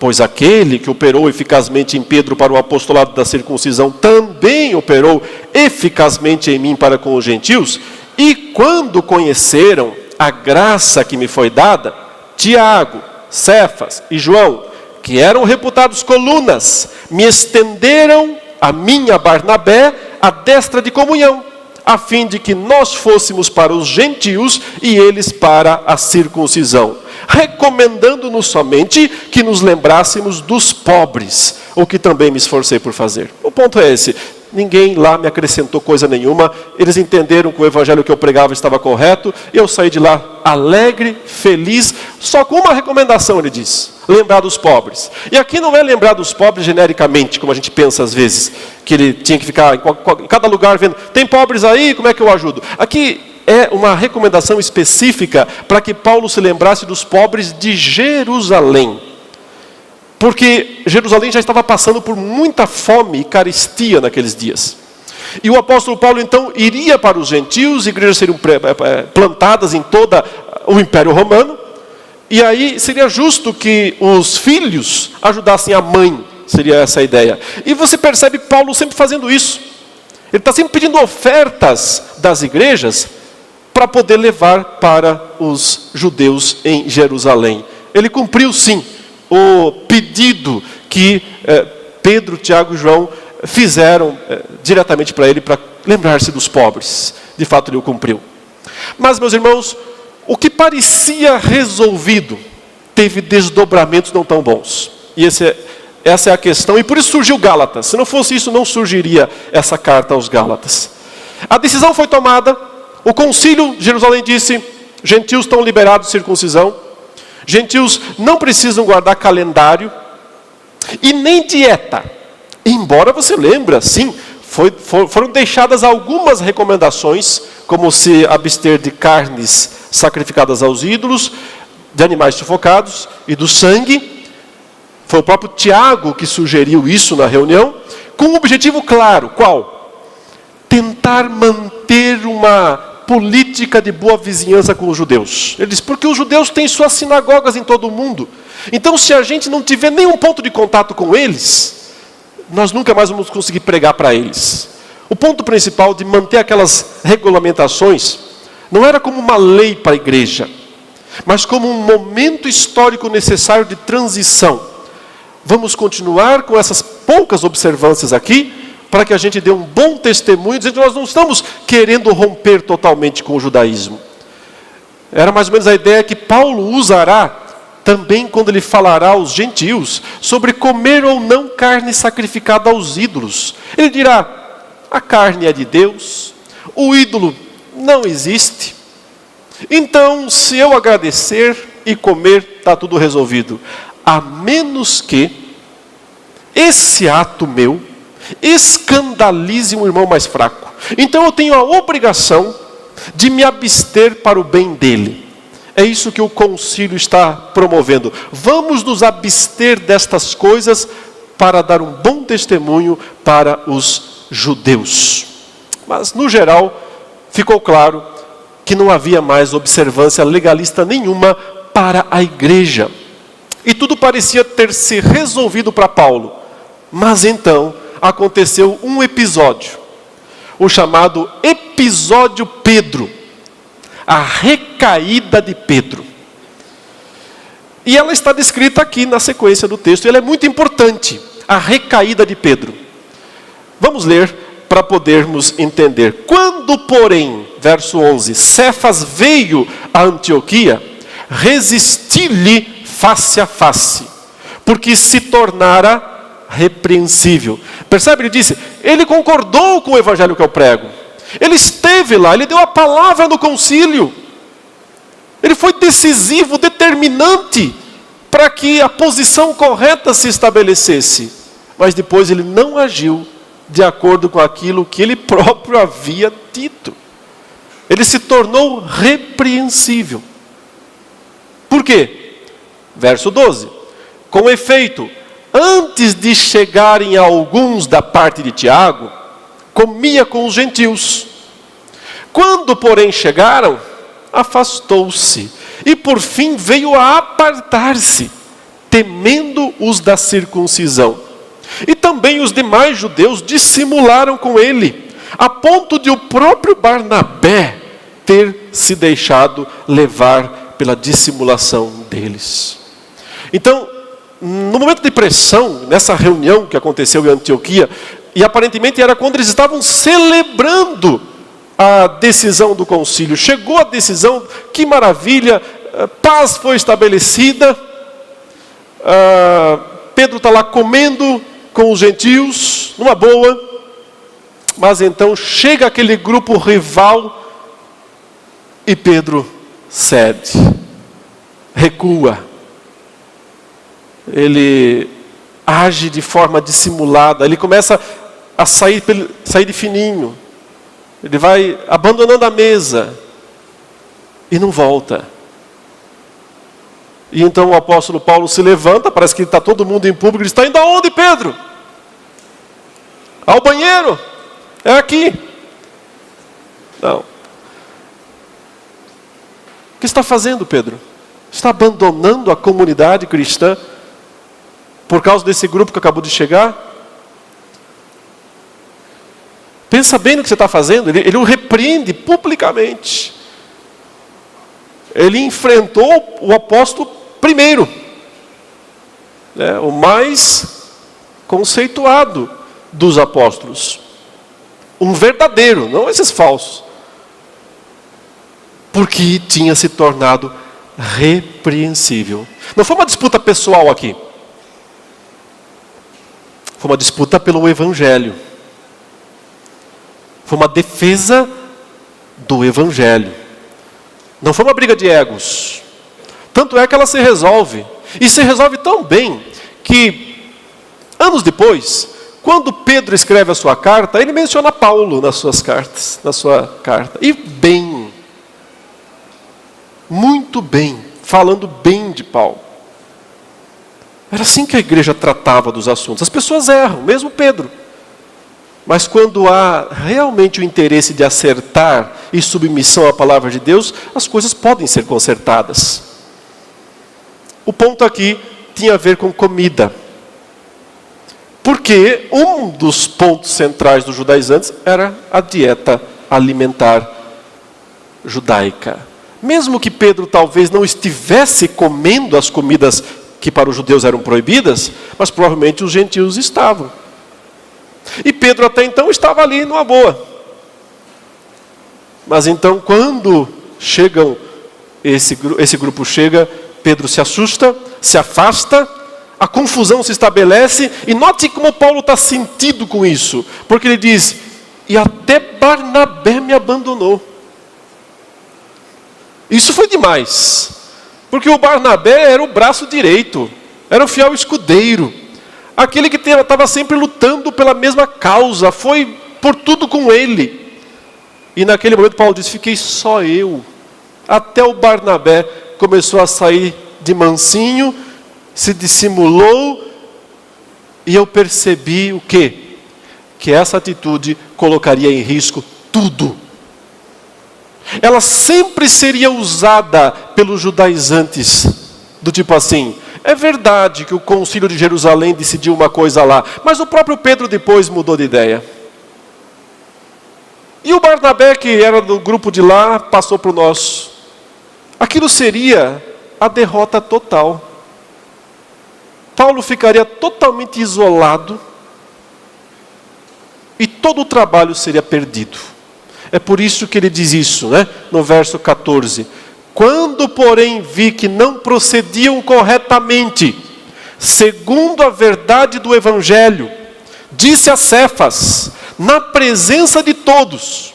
pois aquele que operou eficazmente em Pedro para o apostolado da circuncisão, também operou eficazmente em mim para com os gentios, e quando conheceram a graça que me foi dada, Tiago, Cefas e João, que eram reputados colunas, me estenderam a minha Barnabé a destra de comunhão, a fim de que nós fôssemos para os gentios e eles para a circuncisão. recomendando-nos somente que nos lembrássemos dos pobres, o que também me esforcei por fazer. O ponto é esse. Ninguém lá me acrescentou coisa nenhuma. Eles entenderam que o evangelho que eu pregava estava correto. Eu saí de lá alegre, feliz, só com uma recomendação, ele diz: lembrar dos pobres. E aqui não é lembrar dos pobres genericamente, como a gente pensa às vezes, que ele tinha que ficar em cada lugar vendo, tem pobres aí, como é que eu ajudo? Aqui é uma recomendação específica para que Paulo se lembrasse dos pobres de Jerusalém. Porque Jerusalém já estava passando por muita fome e carestia naqueles dias. E o apóstolo Paulo então iria para os gentios, igrejas seriam plantadas em todo o Império Romano. E aí seria justo que os filhos ajudassem a mãe, seria essa a ideia. E você percebe Paulo sempre fazendo isso. Ele está sempre pedindo ofertas das igrejas para poder levar para os judeus em Jerusalém. Ele cumpriu sim o pedido que Pedro, Tiago e João fizeram diretamente para ele, para lembrar-se dos pobres. De fato ele o cumpriu. Mas, meus irmãos, o que parecia resolvido teve desdobramentos não tão bons. E essa é a questão, e por isso surgiu Gálatas. Se não fosse isso, não surgiria essa carta aos Gálatas. A decisão foi tomada, o concílio de Jerusalém disse: gentios estão liberados de circuncisão, gentios não precisam guardar calendário e nem dieta. Embora você lembre, sim, foram deixadas algumas recomendações, como se abster de carnes sacrificadas aos ídolos, de animais sufocados e do sangue. Foi o próprio Tiago que sugeriu isso na reunião, com um objetivo claro. Qual? Tentar manter uma política de boa vizinhança com os judeus. Ele diz, porque os judeus têm suas sinagogas em todo o mundo. Então, se a gente não tiver nenhum ponto de contato com eles, nós nunca mais vamos conseguir pregar para eles. O ponto principal de manter aquelas regulamentações não era como uma lei para a igreja, mas como um momento histórico necessário de transição. Vamos continuar com essas poucas observâncias aqui, para que a gente dê um bom testemunho, dizendo que nós não estamos querendo romper totalmente com o judaísmo. Era mais ou menos a ideia que Paulo usará também quando ele falará aos gentios sobre comer ou não carne sacrificada aos ídolos. Ele dirá, a carne é de Deus, o ídolo não existe. Então, se eu agradecer e comer, está tudo resolvido. A menos que esse ato meu escandalize um irmão mais fraco. Então eu tenho a obrigação de me abster para o bem dele. É isso que o concílio está promovendo. Vamos nos abster destas coisas para dar um bom testemunho para os judeus. Mas, no geral, ficou claro que não havia mais observância legalista nenhuma para a igreja. E tudo parecia ter se resolvido para Paulo. Mas então aconteceu um episódio, o chamado episódio Pedro, a recaída de Pedro. E ela está descrita aqui na sequência do texto, e ela é muito importante, a recaída de Pedro. Vamos ler para podermos entender. Quando, porém, verso 11, Cefas veio a Antioquia, resisti-lhe face a face, porque se tornara repreensível. Percebe? Ele disse, ele concordou com o evangelho que eu prego. Ele esteve lá, ele deu a palavra no concílio. Ele foi decisivo, determinante, para que a posição correta se estabelecesse. Mas depois ele não agiu de acordo com aquilo que ele próprio havia dito. Ele se tornou repreensível. Por quê? Verso 12. Com efeito, antes de chegarem alguns da parte de Tiago, comia com os gentios. Quando, porém, chegaram, afastou-se. E, por fim, veio a apartar-se, temendo os da circuncisão. E também os demais judeus dissimularam com ele, a ponto de o próprio Barnabé ter se deixado levar pela dissimulação deles. Então, no momento de pressão, nessa reunião que aconteceu em Antioquia, e aparentemente era quando eles estavam celebrando a decisão do concílio, chegou a decisão, que maravilha, paz foi estabelecida, Pedro está lá comendo com os gentios, numa boa, mas então chega aquele grupo rival e Pedro cede, recua. Ele age de forma dissimulada, ele começa a sair de fininho, ele vai abandonando a mesa e não volta. E então o apóstolo Paulo se levanta, parece que está todo mundo em público, ele está indo aonde, Pedro? Ao banheiro, é aqui. Não. O que está fazendo, Pedro? Está abandonando a comunidade cristã por causa desse grupo que acabou de chegar? Pensa bem no que você está fazendo. Ele o repreende publicamente. Ele enfrentou o apóstolo primeiro, o mais conceituado dos apóstolos. Um verdadeiro, não esses falsos. Porque tinha se tornado repreensível. Não foi uma disputa pessoal aqui. Foi uma disputa pelo Evangelho. Foi uma defesa do Evangelho. Não foi uma briga de egos. Tanto é que ela se resolve. E se resolve tão bem que, anos depois, quando Pedro escreve a sua carta, ele menciona Paulo na sua carta. E bem. Muito bem. Falando bem de Paulo. Era assim que a igreja tratava dos assuntos. As pessoas erram, mesmo Pedro. Mas quando há realmente o interesse de acertar e submissão à palavra de Deus, as coisas podem ser consertadas. O ponto aqui tinha a ver com comida. Porque um dos pontos centrais dos judaizantes era a dieta alimentar judaica. Mesmo que Pedro talvez não estivesse comendo as comidas que para os judeus eram proibidas, mas provavelmente os gentios estavam. E Pedro até então estava ali numa boa. Mas então quando esse grupo chega, Pedro se assusta, se afasta, a confusão se estabelece, e note como Paulo está sentido com isso, porque ele diz, e até Barnabé me abandonou. Isso foi demais, porque o Barnabé era o braço direito, era o fiel escudeiro, aquele que estava sempre lutando pela mesma causa, foi por tudo com ele. E naquele momento Paulo diz, fiquei só eu. Até o Barnabé começou a sair de mansinho, se dissimulou, e eu percebi o quê? Que essa atitude colocaria em risco tudo. Ela sempre seria usada pelos judaizantes, do tipo assim, é verdade que o concílio de Jerusalém decidiu uma coisa lá, mas o próprio Pedro depois mudou de ideia. E o Barnabé, que era do grupo de lá, passou para o nosso. Aquilo seria a derrota total. Paulo ficaria totalmente isolado e todo o trabalho seria perdido. É por isso que ele diz isso, no verso 14. Quando, porém, vi que não procediam corretamente, segundo a verdade do Evangelho, disse a Cefas, na presença de todos,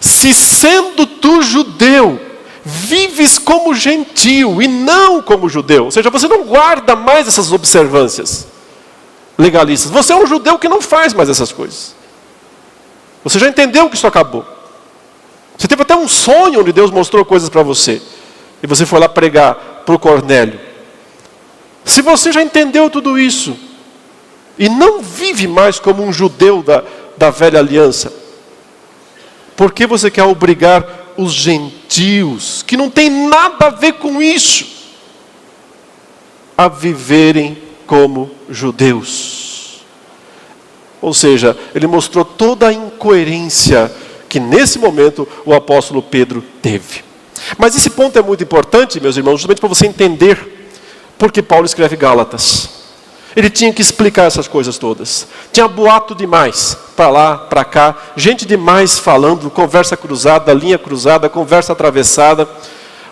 se sendo tu judeu, vives como gentio e não como judeu, ou seja, você não guarda mais essas observâncias legalistas, você é um judeu que não faz mais essas coisas. Você já entendeu que isso acabou. Você teve até um sonho onde Deus mostrou coisas para você. E você foi lá pregar para o Cornélio. Se você já entendeu tudo isso, e não vive mais como um judeu da velha aliança, por que você quer obrigar os gentios, que não tem nada a ver com isso, a viverem como judeus? Ou seja, ele mostrou toda a incoerência que nesse momento o apóstolo Pedro teve. Mas esse ponto é muito importante, meus irmãos, justamente para você entender porque Paulo escreve Gálatas. Ele tinha que explicar essas coisas todas. Tinha boato demais, para lá, para cá, gente demais falando, conversa cruzada, linha cruzada, conversa atravessada.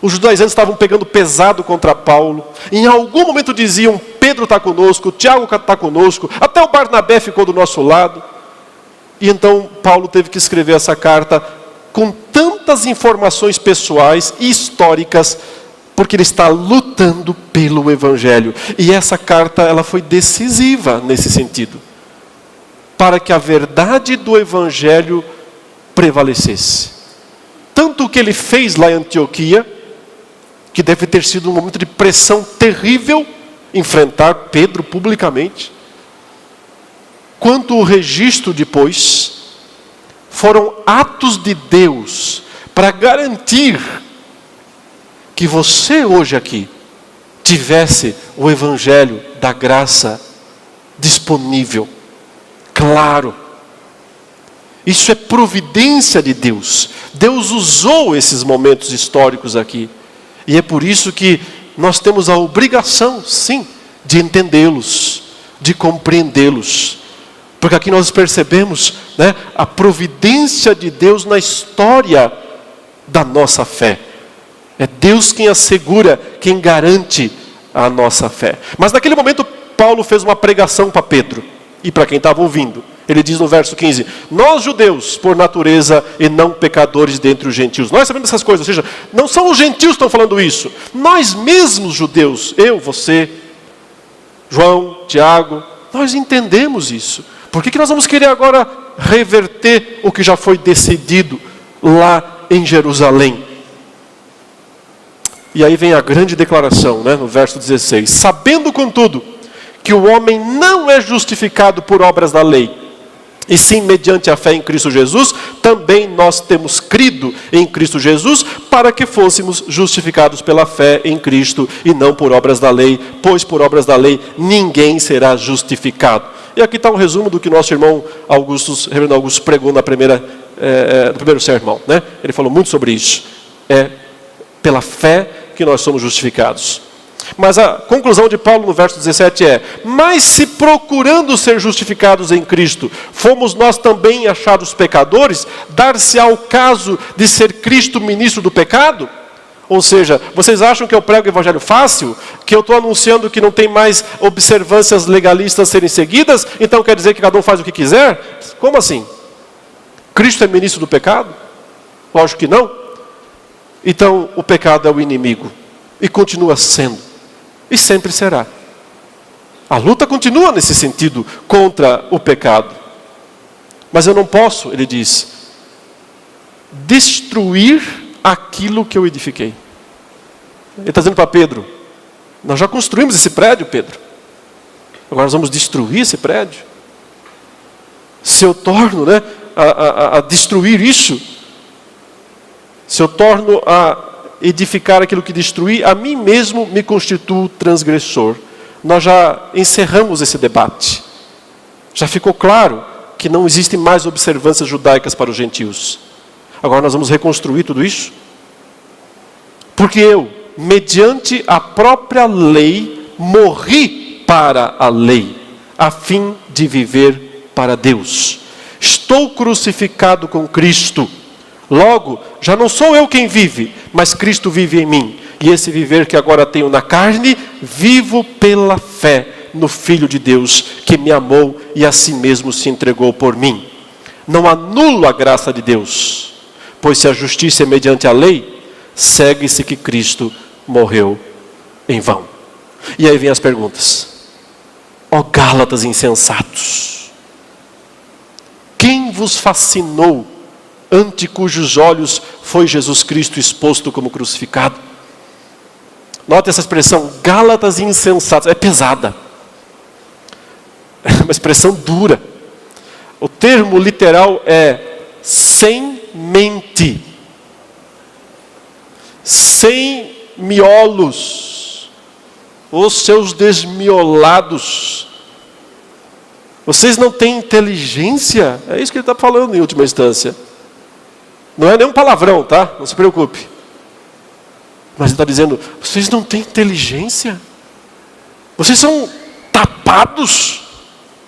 Os judaizantes estavam pegando pesado contra Paulo. Em algum momento diziam, Pedro está conosco, Tiago está conosco, até o Barnabé ficou do nosso lado. E então Paulo teve que escrever essa carta com tantas informações pessoais e históricas, porque ele está lutando pelo Evangelho. E essa carta, ela foi decisiva nesse sentido, para que a verdade do Evangelho prevalecesse. Tanto o que ele fez lá em Antioquia, que deve ter sido um momento de pressão terrível, enfrentar Pedro publicamente, quanto o registro depois, foram atos de Deus para garantir que você hoje aqui tivesse o Evangelho da graça disponível, claro. Isso é providência de Deus. Deus usou esses momentos históricos aqui. E é por isso que nós temos a obrigação, sim, de entendê-los, de compreendê-los. Porque aqui nós percebemos, né, a providência de Deus na história da nossa fé. É Deus quem assegura, quem garante a nossa fé. Mas naquele momento Paulo fez uma pregação para Pedro e para quem estava ouvindo. Ele diz no verso 15, nós judeus, por natureza, e não pecadores dentre os gentios. Nós sabemos essas coisas, ou seja, não são os gentios que estão falando isso. Nós mesmos judeus, eu, você, João, Tiago, nós entendemos isso. Por que nós vamos querer agora reverter o que já foi decidido lá em Jerusalém? E aí vem a grande declaração, né, no verso 16. Sabendo, contudo, que o homem não é justificado por obras da lei, e sim mediante a fé em Cristo Jesus, também nós temos crido em Cristo Jesus, para que fôssemos justificados pela fé em Cristo, e não por obras da lei, pois por obras da lei ninguém será justificado. E aqui está um resumo do que nosso irmão reverendo Augusto pregou no primeiro sermão, né? Ele falou muito sobre isso. É pela fé que nós somos justificados. Mas a conclusão de Paulo no verso 17 é: mas se procurando ser justificados em Cristo, fomos nós também achados pecadores, dar-se-á o caso de ser Cristo ministro do pecado? Ou seja, vocês acham que eu prego o evangelho fácil? Que eu estou anunciando que não tem mais observâncias legalistas a serem seguidas? Então quer dizer que cada um faz o que quiser? Como assim? Cristo é ministro do pecado? Lógico que não. Então o pecado é o inimigo. E continua sendo. E sempre será. A luta continua nesse sentido contra o pecado. Mas eu não posso, ele diz, destruir aquilo que eu edifiquei. Ele está dizendo para Pedro, nós já construímos esse prédio, Pedro. Agora nós vamos destruir esse prédio. Se eu torno, né, a destruir isso, se eu torno a edificar aquilo que destruí, a mim mesmo me constituo transgressor. Nós já encerramos esse debate. Já ficou claro que não existem mais observâncias judaicas para os gentios. Agora nós vamos reconstruir tudo isso? Porque eu, mediante a própria lei, morri para a lei, a fim de viver para Deus. Estou crucificado com Cristo. Logo, já não sou eu quem vive, mas Cristo vive em mim. E esse viver que agora tenho na carne, vivo pela fé no Filho de Deus, que me amou e a si mesmo se entregou por mim. Não anulo a graça de Deus, pois se a justiça é mediante a lei, segue-se que Cristo morreu em vão. E aí vem as perguntas. Ó Gálatas insensatos, quem vos fascinou, ante cujos olhos foi Jesus Cristo exposto como crucificado? Note essa expressão, Gálatas insensatos, é pesada. É uma expressão dura. O termo literal é sem mente, sem miolos, os seus desmiolados. Vocês não têm inteligência? É isso que ele está falando em última instância. Não é nenhum palavrão, tá? Não se preocupe. Mas ele está dizendo, vocês não têm inteligência? Vocês são tapados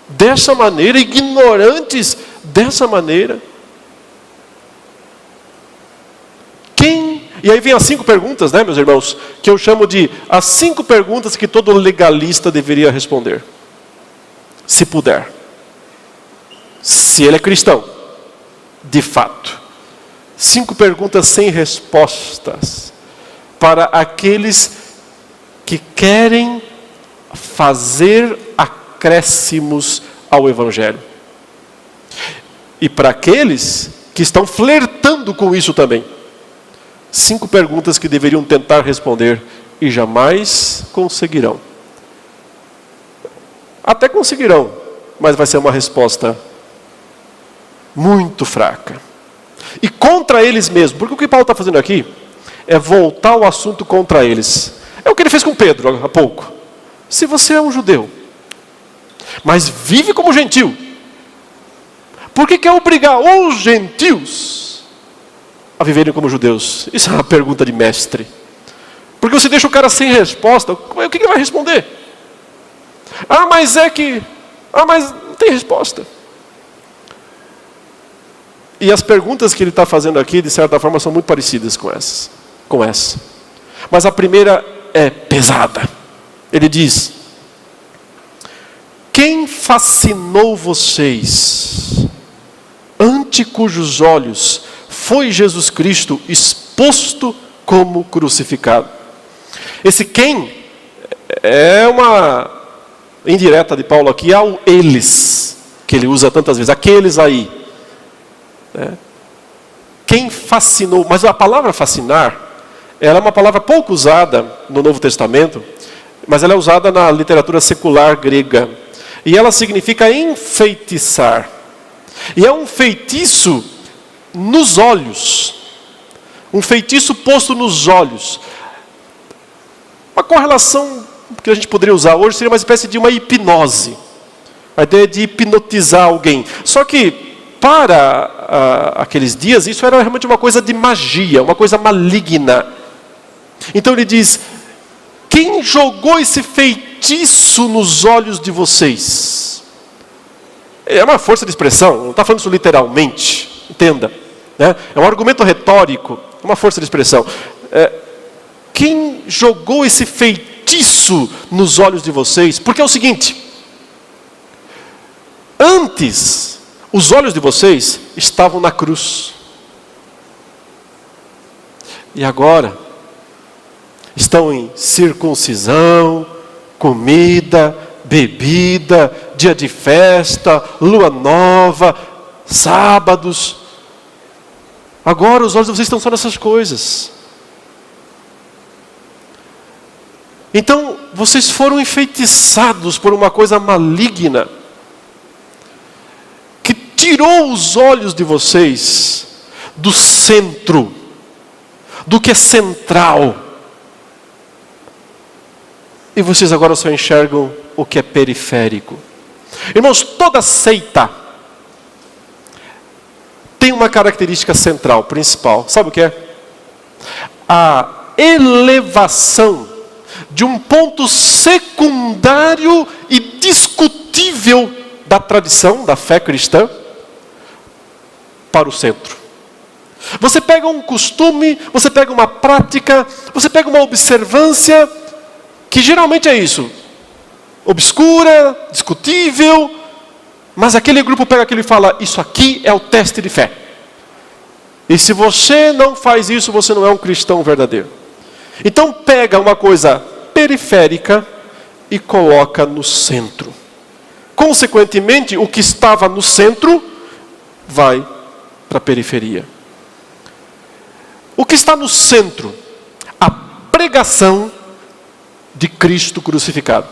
dessa maneira, ignorantes dessa maneira. Quem E aí vem as 5 perguntas, né, meus irmãos, que eu chamo de as 5 perguntas que todo legalista deveria responder. Se puder. Se ele é cristão, de fato. 5 perguntas sem respostas para aqueles que querem fazer acréscimos ao Evangelho. E para aqueles que estão flertando com isso também. 5 perguntas que deveriam tentar responder e jamais conseguirão. Até conseguirão, mas vai ser uma resposta muito fraca. E contra eles mesmos, porque o que Paulo está fazendo aqui é voltar o assunto contra eles. É o que ele fez com Pedro há pouco. Se você é um judeu, mas vive como gentil, por que quer obrigar os gentios a viverem como judeus? Isso é uma pergunta de mestre. Porque você deixa o cara sem resposta, o que ele vai responder? Mas não tem resposta. E as perguntas que ele está fazendo aqui, de certa forma, são muito parecidas com essa. Mas a primeira é pesada. Ele diz: quem fascinou vocês, ante cujos olhos foi Jesus Cristo exposto como crucificado? Esse quem é uma indireta de Paulo aqui ao eles, que ele usa tantas vezes, aqueles aí. Quem fascinou, mas a palavra fascinar, ela é uma palavra pouco usada no Novo Testamento, mas ela é usada na literatura secular grega. E ela significa enfeitiçar. E é um feitiço nos olhos. Um feitiço posto nos olhos. Uma correlação que a gente poderia usar hoje seria uma espécie de uma hipnose. A ideia de hipnotizar alguém. Só que, para aqueles dias, isso era realmente uma coisa de magia, uma coisa maligna. Então ele diz: quem jogou esse feitiço nos olhos de vocês? É uma força de expressão, não está falando isso literalmente, entenda. Né? É um argumento retórico, uma força de expressão. Quem jogou esse feitiço nos olhos de vocês? Porque é o seguinte: antes, os olhos de vocês estavam na cruz. E agora estão em circuncisão, comida, bebida, dia de festa, lua nova, sábados. Agora os olhos de vocês estão só nessas coisas. Então, vocês foram enfeitiçados por uma coisa maligna, que tirou os olhos de vocês do centro, do que é central. E vocês agora só enxergam o que é periférico. Irmãos, toda seita tem uma característica central, principal. Sabe o que é? A elevação de um ponto secundário e discutível da tradição, da fé cristã, para o centro. Você pega um costume, você pega uma prática, você pega uma observância, que geralmente é isso, obscura, discutível, mas aquele grupo pega aquilo e fala: isso aqui é o teste de fé. E se você não faz isso, você não é um cristão verdadeiro. Então pega uma coisa periférica e coloca no centro. Consequentemente, o que estava no centro vai para a periferia. O que está no centro? A pregação de Cristo crucificado.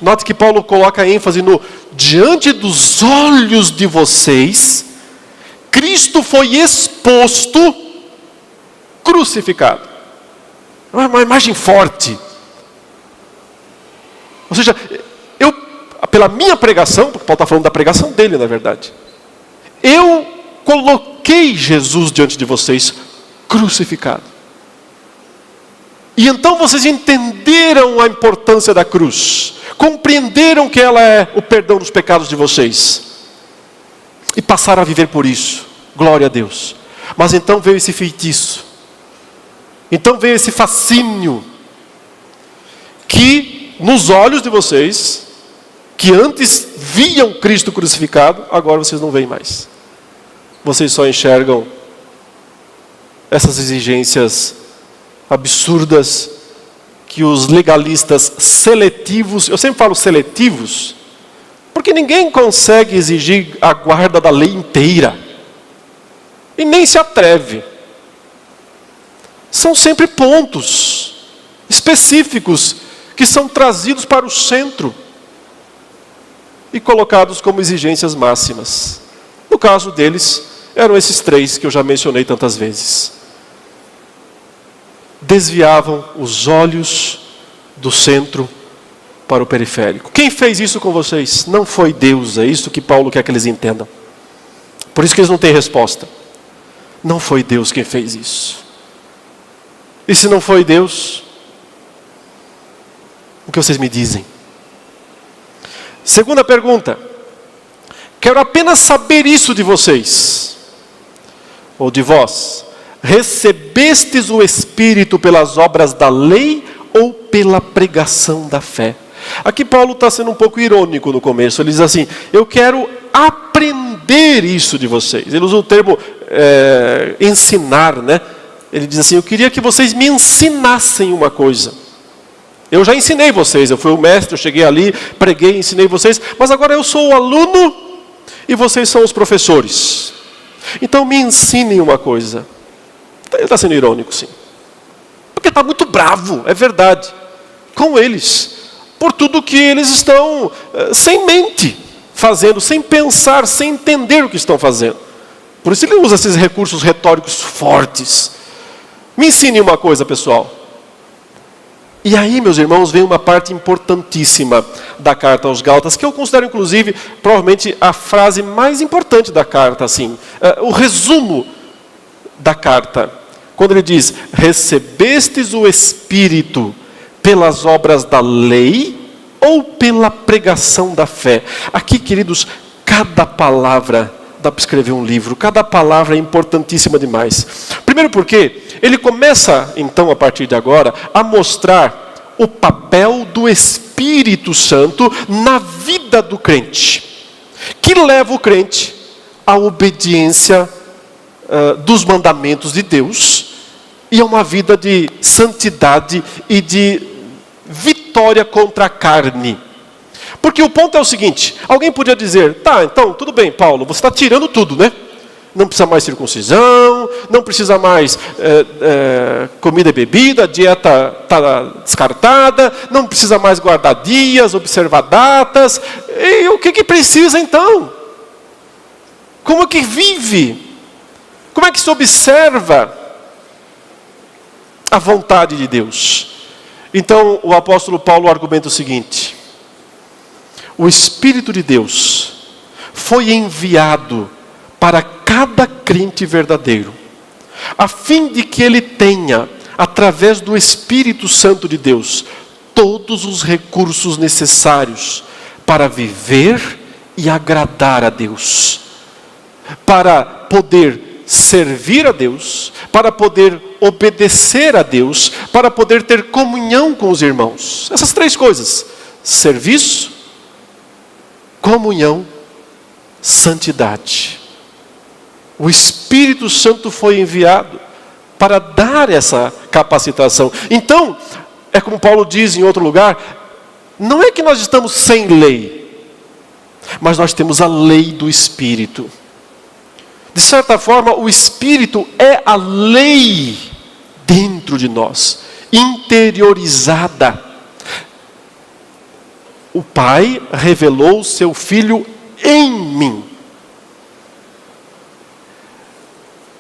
Note que Paulo coloca ênfase no: diante dos olhos de vocês, Cristo foi exposto crucificado. É uma imagem forte. Ou seja, pela minha pregação, porque Paulo está falando da pregação dele, na verdade, eu coloquei Jesus diante de vocês crucificado. E então vocês entenderam a importância da cruz, compreenderam que ela é o perdão dos pecados de vocês, e passaram a viver por isso. Glória a Deus. Mas então veio esse feitiço. Então veio esse fascínio. Que nos olhos de vocês, que antes viam Cristo crucificado, agora vocês não veem mais. Vocês só enxergam essas exigências absurdas que os legalistas seletivos, eu sempre falo seletivos, porque ninguém consegue exigir a guarda da lei inteira. E nem se atreve. São sempre pontos específicos que são trazidos para o centro e colocados como exigências máximas. No caso deles, eram esses 3 que eu já mencionei tantas vezes. Desviavam os olhos do centro para o periférico. Quem fez isso com vocês? Não foi Deus, é isso que Paulo quer que eles entendam. Por isso que eles não têm resposta. Não foi Deus quem fez isso. E se não foi Deus, o que vocês me dizem? Segunda pergunta. Quero apenas saber isso de vocês, ou de vós. Recebestes o Espírito pelas obras da lei ou pela pregação da fé? Aqui Paulo está sendo um pouco irônico no começo. Ele diz assim, eu quero aprender isso de vocês. Ele usa o termo ensinar, né? Ele diz assim, eu queria que vocês me ensinassem uma coisa. Eu já ensinei vocês, eu fui o mestre, eu cheguei ali, preguei, ensinei vocês, mas agora eu sou o aluno e vocês são os professores. Então me ensinem uma coisa. Ele está sendo irônico, sim. Porque está muito bravo, é verdade, com eles. Por tudo que eles estão sem mente fazendo, sem pensar, sem entender o que estão fazendo. Por isso ele usa esses recursos retóricos fortes. Me ensine uma coisa, pessoal. E aí, meus irmãos, vem uma parte importantíssima da carta aos Gálatas, que eu considero, inclusive, provavelmente a frase mais importante da carta, assim, o resumo da carta. Quando ele diz, recebestes o Espírito pelas obras da lei ou pela pregação da fé? Aqui, queridos, cada palavra dá para escrever um livro, cada palavra é importantíssima demais. Primeiro porque ele começa, então, a partir de agora, a mostrar o papel do Espírito Santo na vida do crente, que leva o crente à obediência dos mandamentos de Deus e a uma vida de santidade e de vitória contra a carne. Porque o ponto é o seguinte, alguém podia dizer, tá, então, tudo bem, Paulo, você está tirando tudo, né? Não precisa mais circuncisão, não precisa mais comida e bebida, a dieta está descartada, não precisa mais guardar dias, observar datas. E o que precisa então? Como é que vive? Como é que se observa a vontade de Deus? Então o apóstolo Paulo argumenta o seguinte, o Espírito de Deus foi enviado para cada crente verdadeiro, a fim de que ele tenha, através do Espírito Santo de Deus, todos os recursos necessários para viver e agradar a Deus, para poder servir a Deus, para poder obedecer a Deus, para poder ter comunhão com os irmãos. Essas 3 coisas, serviço, comunhão, santidade. O Espírito Santo foi enviado para dar essa capacitação. Então, é como Paulo diz em outro lugar, não é que nós estamos sem lei, mas nós temos a lei do Espírito. De certa forma, o Espírito é a lei dentro de nós, interiorizada. O Pai revelou o seu Filho em mim.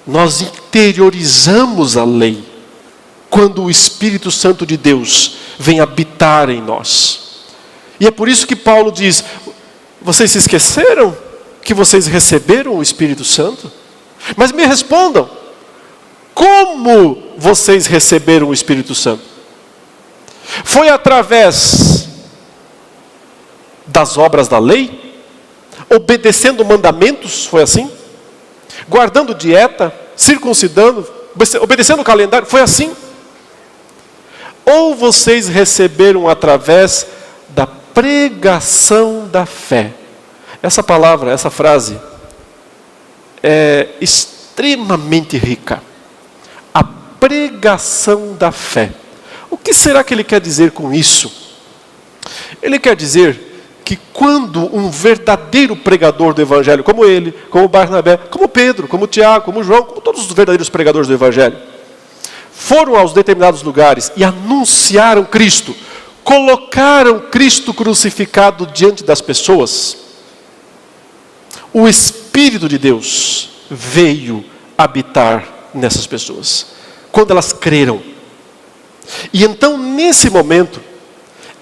Nós interiorizamos a lei quando o Espírito Santo de Deus vem habitar em nós. E é por isso que Paulo diz, vocês se esqueceram que vocês receberam o Espírito Santo? Mas me respondam, como vocês receberam o Espírito Santo? Foi através das obras da lei? Obedecendo mandamentos? Foi assim? guardando dieta, circuncidando, obedecendo o calendário. Foi assim? Ou vocês receberam através da pregação da fé? Essa palavra, essa frase é extremamente rica. A pregação da fé. O que será que ele quer dizer com isso? Ele quer dizer que quando um verdadeiro pregador do Evangelho, como ele, como Barnabé, como Pedro, como Tiago, como João, como todos os verdadeiros pregadores do Evangelho, foram aos determinados lugares e anunciaram Cristo, colocaram Cristo crucificado diante das pessoas, o Espírito de Deus veio habitar nessas pessoas, quando elas creram. E então, nesse momento,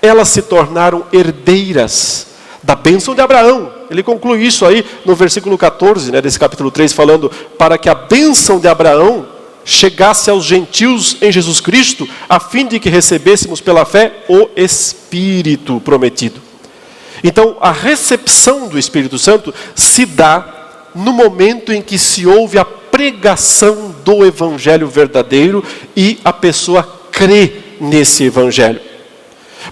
elas se tornaram herdeiras da bênção de Abraão. Ele conclui isso aí no versículo 14, desse capítulo 3, falando para que a bênção de Abraão chegasse aos gentios em Jesus Cristo, a fim de que recebêssemos pela fé o Espírito prometido. Então, a recepção do Espírito Santo se dá no momento em que se ouve a pregação do Evangelho verdadeiro e a pessoa crê nesse Evangelho.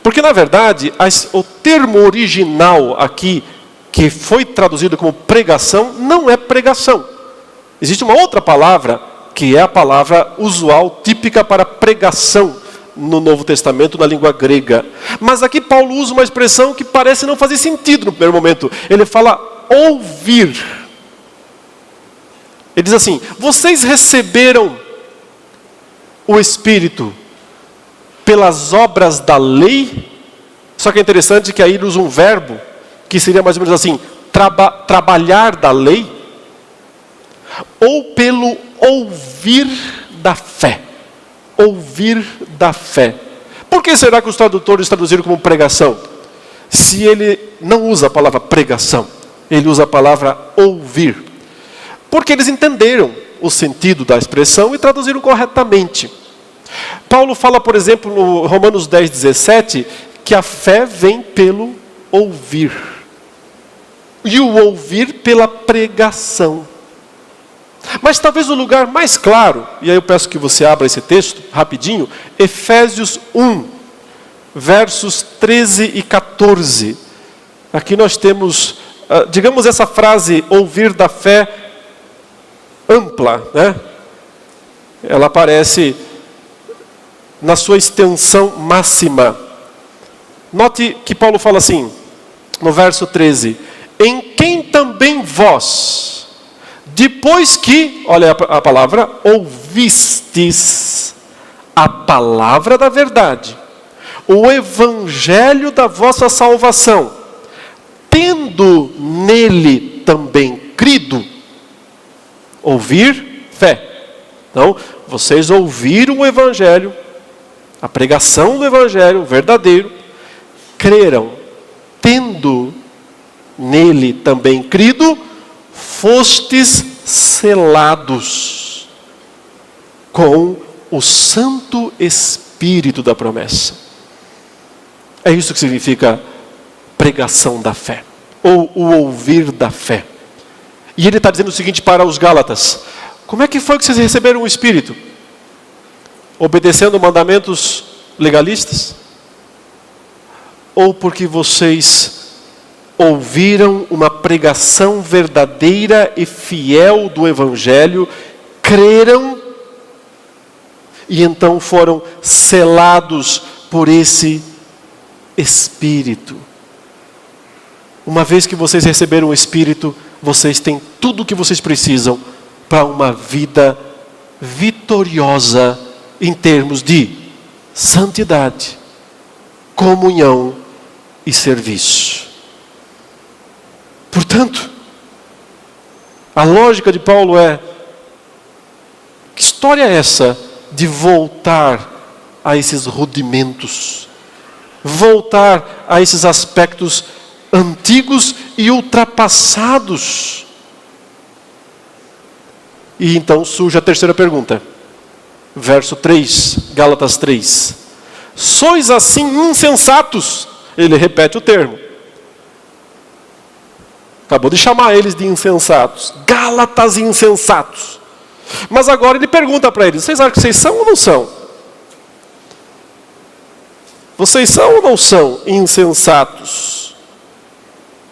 Porque, na verdade, o termo original aqui, que foi traduzido como pregação, não é pregação. Existe uma outra palavra, que é a palavra usual, típica para pregação no Novo Testamento, na língua grega. Mas aqui Paulo usa uma expressão que parece não fazer sentido no primeiro momento. Ele fala ouvir. Ele diz assim: vocês receberam o Espírito pelas obras da lei? Só que é interessante que aí ele usa um verbo que seria mais ou menos assim: trabalhar da lei, ou pelo ouvir da fé. Ouvir da fé. Por que será que os tradutores traduziram como pregação? Se ele não usa a palavra pregação, ele usa a palavra ouvir. Porque eles entenderam o sentido da expressão e traduziram corretamente. Paulo fala, por exemplo, no Romanos 10, 17, que a fé vem pelo ouvir. E o ouvir pela pregação. Mas talvez o lugar mais claro, e aí eu peço que você abra esse texto rapidinho, Efésios 1, versos 13 e 14. Aqui nós temos, digamos, essa frase, ouvir da fé, ampla, Ela aparece na sua extensão máxima. Note que Paulo fala assim, no verso 13: em quem também vós, depois que, olha a palavra, ouvistes a palavra da verdade, o evangelho da vossa salvação, tendo nele também crido. Ouvir, fé. Então, vocês ouviram o evangelho, a pregação do evangelho verdadeiro, creram, tendo nele também crido, fostes selados com o Santo Espírito da promessa. É isso que significa pregação da fé, ou o ouvir da fé. E ele está dizendo o seguinte para os Gálatas: como é que foi que vocês receberam o Espírito? Obedecendo mandamentos legalistas? Ou porque vocês ouviram uma pregação verdadeira e fiel do Evangelho, creram, e então foram selados por esse Espírito? Uma vez que vocês receberam o Espírito, vocês têm tudo o que vocês precisam para uma vida vitoriosa em termos de santidade, comunhão e serviço. Portanto, a lógica de Paulo é: que história é essa de voltar a esses rudimentos? Voltar a esses aspectos antigos e ultrapassados? E então surge a terceira pergunta. Verso 3, Gálatas 3. Sois assim insensatos? Ele repete o termo. Acabou de chamar eles de insensatos. Gálatas insensatos. Mas agora ele pergunta para eles: vocês acham que vocês são ou não são? Vocês são ou não são insensatos?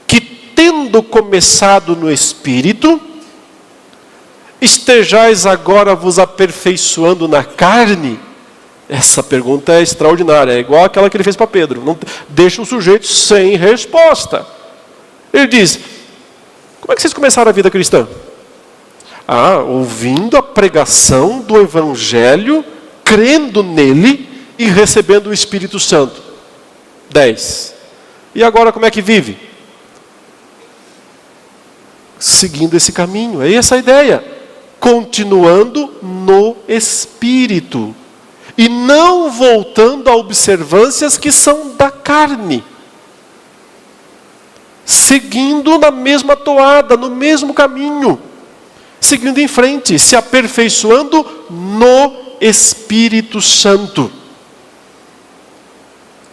Que tendo começado no Espírito, estejais agora vos aperfeiçoando na carne? Essa pergunta é extraordinária, é igual aquela que ele fez para Pedro. Não deixa o sujeito sem resposta. Ele diz: como é que vocês começaram a vida cristã? Ouvindo a pregação do Evangelho, crendo nele e recebendo o Espírito Santo. 10. E agora como é que vive? Seguindo esse caminho, é essa a ideia. Continuando no Espírito. E não voltando a observâncias que são da carne. Seguindo na mesma toada, no mesmo caminho. Seguindo em frente, se aperfeiçoando no Espírito Santo.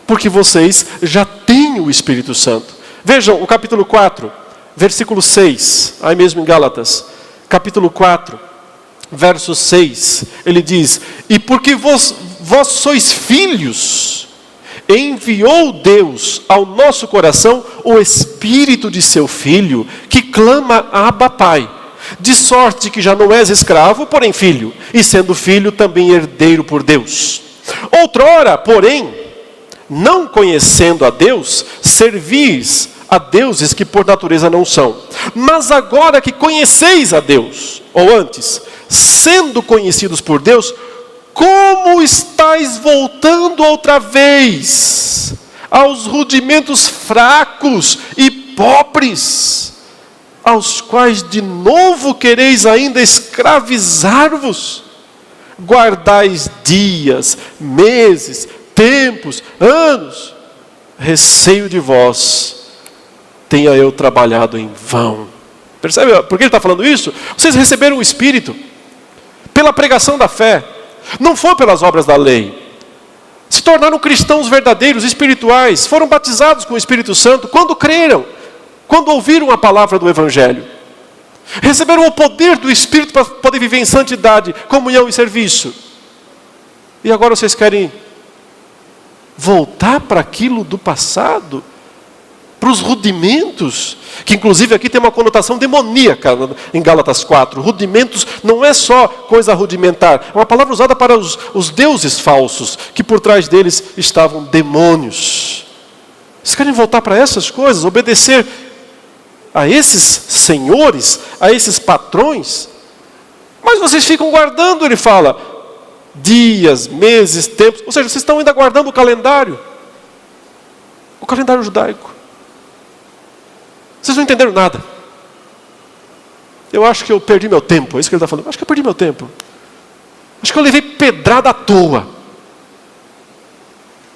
Porque vocês já têm o Espírito Santo. Vejam o capítulo 4, versículo 6, aí mesmo em Gálatas. Capítulo 4, verso 6, ele diz: e porque vós sois filhos, enviou Deus ao nosso coração o Espírito de seu Filho, que clama: Abba, Pai. De sorte que já não és escravo, porém filho, e sendo filho também herdeiro por Deus. Outrora, porém, não conhecendo a Deus, servis a deuses que por natureza não são. Mas agora que conheceis a Deus, ou antes, sendo conhecidos por Deus, como estáis voltando outra vez aos rudimentos fracos e pobres, aos quais de novo quereis ainda escravizar-vos? Guardais dias, meses, tempos, anos. Receio de vós, tenha eu trabalhado em vão. Percebe por que ele está falando isso? Vocês receberam o Espírito pela pregação da fé. Não foi pelas obras da lei. Se tornaram cristãos verdadeiros, espirituais. Foram batizados com o Espírito Santo quando creram. Quando ouviram a palavra do Evangelho. Receberam o poder do Espírito para poder viver em santidade, comunhão e serviço. E agora vocês querem voltar para aquilo do passado? Para os rudimentos? Que inclusive aqui tem uma conotação demoníaca em Gálatas 4. Rudimentos não é só coisa rudimentar. É uma palavra usada para os deuses falsos, que por trás deles estavam demônios. Vocês querem voltar para essas coisas? Obedecer a esses senhores, a esses patrões? Mas vocês ficam guardando, ele fala, dias, meses, tempos. Ou seja, vocês estão ainda guardando o calendário judaico. Vocês não entenderam nada. Eu acho que eu perdi meu tempo. É isso que ele está falando. Acho que eu perdi meu tempo. Acho que eu levei pedrada à toa.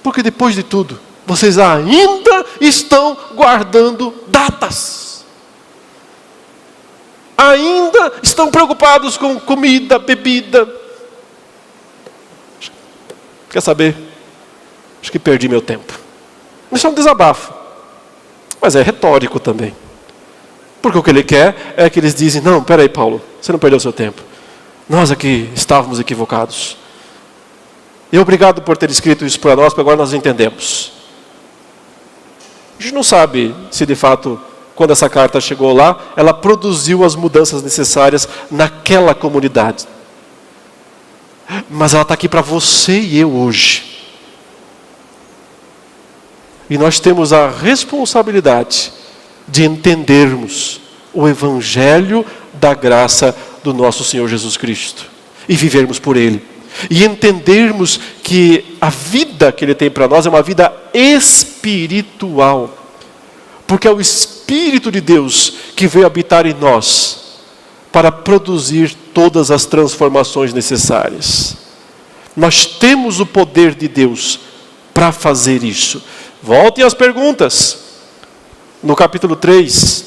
Porque depois de tudo, vocês ainda estão guardando datas. Ainda estão preocupados com comida, bebida. Quer saber? Acho que perdi meu tempo. Isso é um desabafo. Mas é retórico também. Porque o que ele quer é que eles dizem: não, peraí, Paulo, você não perdeu seu tempo. Nós aqui estávamos equivocados. E obrigado por ter escrito isso para nós, porque agora nós entendemos. A gente não sabe se de fato, quando essa carta chegou lá, ela produziu as mudanças necessárias naquela comunidade. Mas ela está aqui para você e eu hoje. E nós temos a responsabilidade de entendermos o Evangelho da graça do nosso Senhor Jesus Cristo. E vivermos por Ele. E entendermos que a vida que Ele tem para nós é uma vida espiritual. Porque é o Espírito de Deus que veio habitar em nós para produzir todas as transformações necessárias. Nós temos o poder de Deus para fazer isso. Voltem às perguntas. No capítulo 3.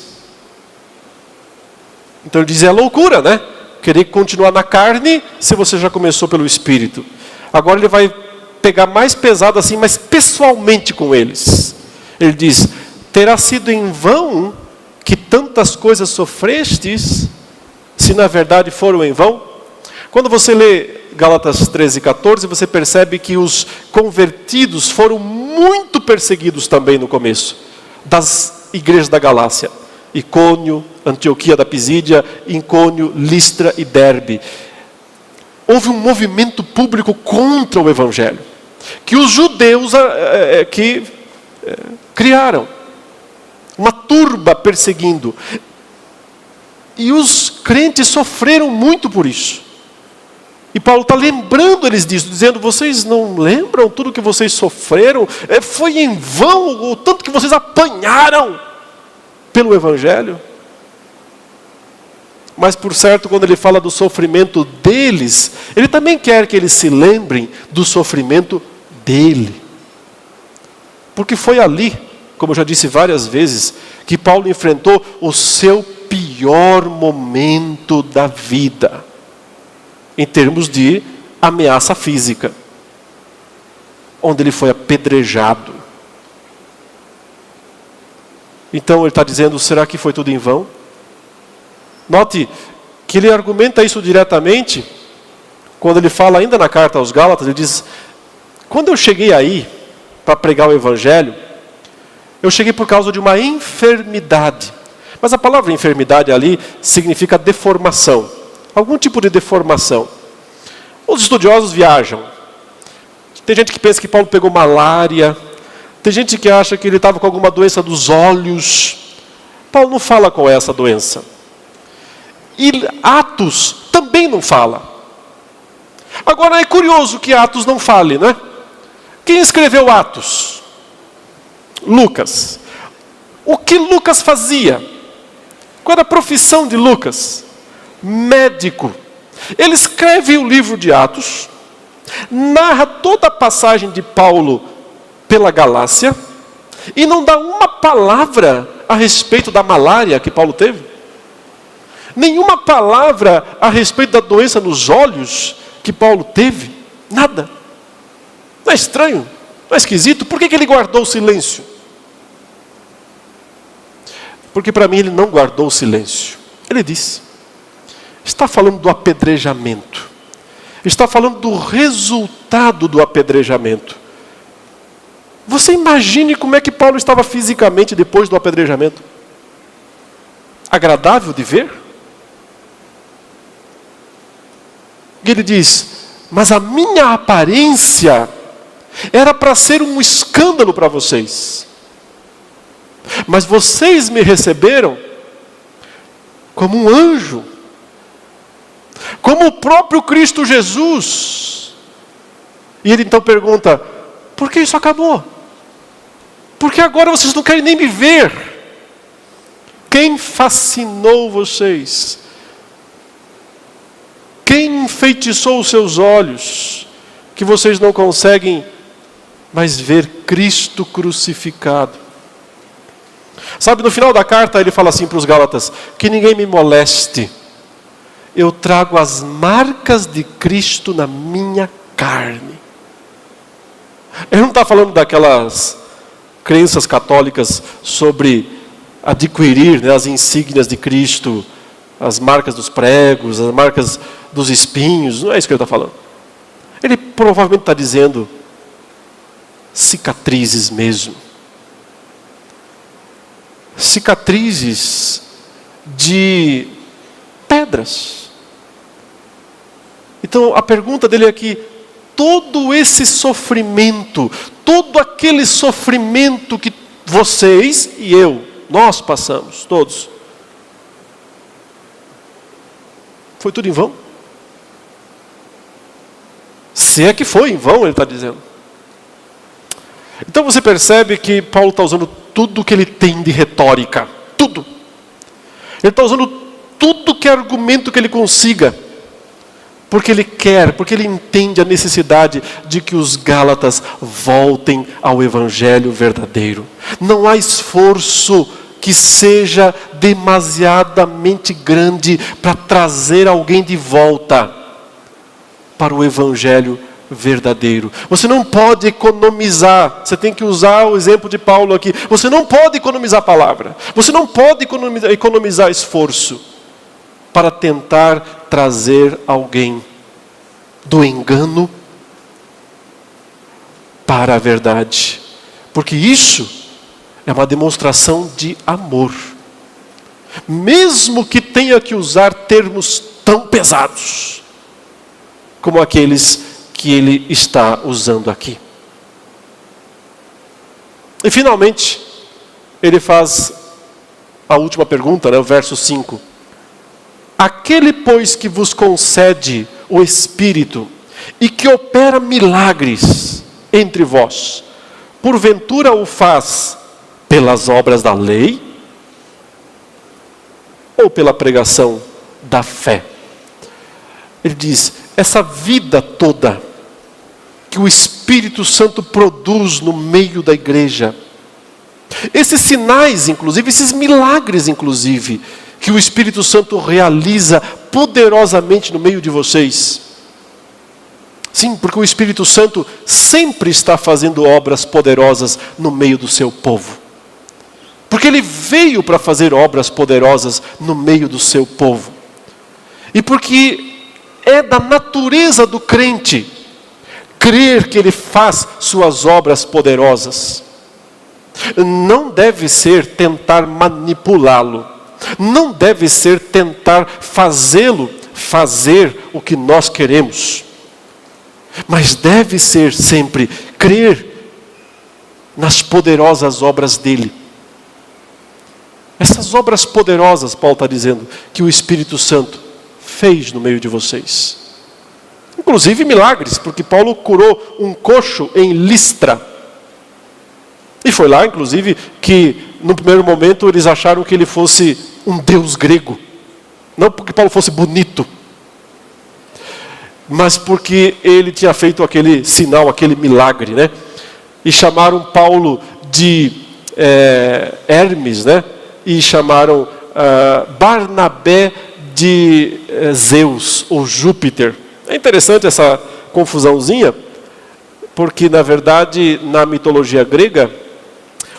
Então ele diz: é loucura, né? Querer continuar na carne se você já começou pelo Espírito. Agora ele vai pegar mais pesado assim, mas pessoalmente com eles. Ele diz: terá sido em vão que tantas coisas sofrestes, se na verdade foram em vão? Quando você lê Gálatas 13:14, você percebe que os convertidos foram muito perseguidos também no começo, das igrejas da Galácia. Icônio, Antioquia da Pisídia, Icônio, Listra e Derbe. Houve um movimento público contra o Evangelho, que os judeus criaram. Uma turba perseguindo. E os crentes sofreram muito por isso. E Paulo está lembrando eles disso, dizendo: vocês não lembram tudo que vocês sofreram? Foi em vão o tanto que vocês apanharam pelo Evangelho. Mas por certo, quando ele fala do sofrimento deles, ele também quer que eles se lembrem do sofrimento dele. Porque foi ali, como eu já disse várias vezes, que Paulo enfrentou o seu pior momento da vida, em termos de ameaça física, onde ele foi apedrejado. Então ele está dizendo: será que foi tudo em vão? Note que ele argumenta isso diretamente, quando ele fala ainda na carta aos Gálatas, ele diz: quando eu cheguei aí, para pregar o Evangelho, eu cheguei por causa de uma enfermidade. Mas a palavra enfermidade ali significa deformação, algum tipo de deformação. Os estudiosos viajam. Tem gente que pensa que Paulo pegou malária, tem gente que acha que ele estava com alguma doença dos olhos. Paulo não fala qual é essa doença. E Atos também não fala. Agora é curioso que Atos não fale, né? Quem escreveu Atos? Lucas. O que Lucas fazia? Qual era a profissão de Lucas? Médico. Ele escreve o livro de Atos, narra toda a passagem de Paulo pela Galácia, e não dá uma palavra a respeito da malária que Paulo teve. Nenhuma palavra a respeito da doença nos olhos que Paulo teve. Nada. Não é estranho? Não é esquisito? Por que ele guardou o silêncio? Porque para mim ele não guardou o silêncio. Ele disse. Está falando do apedrejamento. Está falando do resultado do apedrejamento. Você imagine como é que Paulo estava fisicamente depois do apedrejamento. Agradável de ver? E ele diz: mas a minha aparência era para ser um escândalo para vocês. Mas vocês me receberam como um anjo, como o próprio Cristo Jesus. E ele então pergunta: por que isso acabou? Porque agora vocês não querem nem me ver. Quem fascinou vocês? Quem enfeitiçou os seus olhos, que vocês não conseguem mais ver Cristo crucificado? Sabe, no final da carta ele fala assim para os Gálatas: que ninguém me moleste. Eu trago as marcas de Cristo na minha carne. Ele não está falando daquelas crenças católicas sobre adquirir, né, as insígnias de Cristo, as marcas dos pregos, as marcas dos espinhos. Não é isso que ele está falando. Ele provavelmente está dizendo cicatrizes mesmo. Cicatrizes de pedras. Então a pergunta dele aqui: todo esse sofrimento, todo aquele sofrimento que vocês e eu, nós passamos, todos, foi tudo em vão? Se é que foi em vão, ele está dizendo. Então você percebe que Paulo está usando tudo que ele tem de retórica. Tudo. Ele está usando tudo que é argumento que ele consiga. Porque ele quer, porque ele entende a necessidade de que os Gálatas voltem ao Evangelho verdadeiro. Não há esforço que seja demasiadamente grande para trazer alguém de volta para o Evangelho verdadeiro. Você não pode economizar. Você tem que usar o exemplo de Paulo aqui. Você não pode economizar a palavra. Você não pode economizar esforço para tentar trazer alguém do engano para a verdade. Porque isso é uma demonstração de amor. Mesmo que tenha que usar termos tão pesados como aqueles que ele está usando aqui. E finalmente, ele faz a última pergunta, o verso 5. Aquele, pois, que vos concede o Espírito e que opera milagres entre vós, porventura o faz pelas obras da lei ou pela pregação da fé? Ele diz, essa vida toda que o Espírito Santo produz no meio da igreja, esses sinais, inclusive, esses milagres, inclusive, que o Espírito Santo realiza poderosamente no meio de vocês. Sim, porque o Espírito Santo sempre está fazendo obras poderosas no meio do seu povo. Porque ele veio para fazer obras poderosas no meio do seu povo. E porque é da natureza do crente crer que ele faz suas obras poderosas. Não deve ser tentar manipulá-lo. Não deve ser tentar fazê-lo fazer o que nós queremos. Mas deve ser sempre crer nas poderosas obras dele. Essas obras poderosas, Paulo está dizendo, que o Espírito Santo fez no meio de vocês. Inclusive milagres, porque Paulo curou um coxo em Listra. E foi lá, inclusive, que no primeiro momento eles acharam que ele fosse um deus grego. Não porque Paulo fosse bonito, mas porque ele tinha feito aquele sinal, aquele milagre, E chamaram Paulo de Hermes, E chamaram Barnabé de Zeus, ou Júpiter. É interessante essa confusãozinha, porque na verdade, na mitologia grega,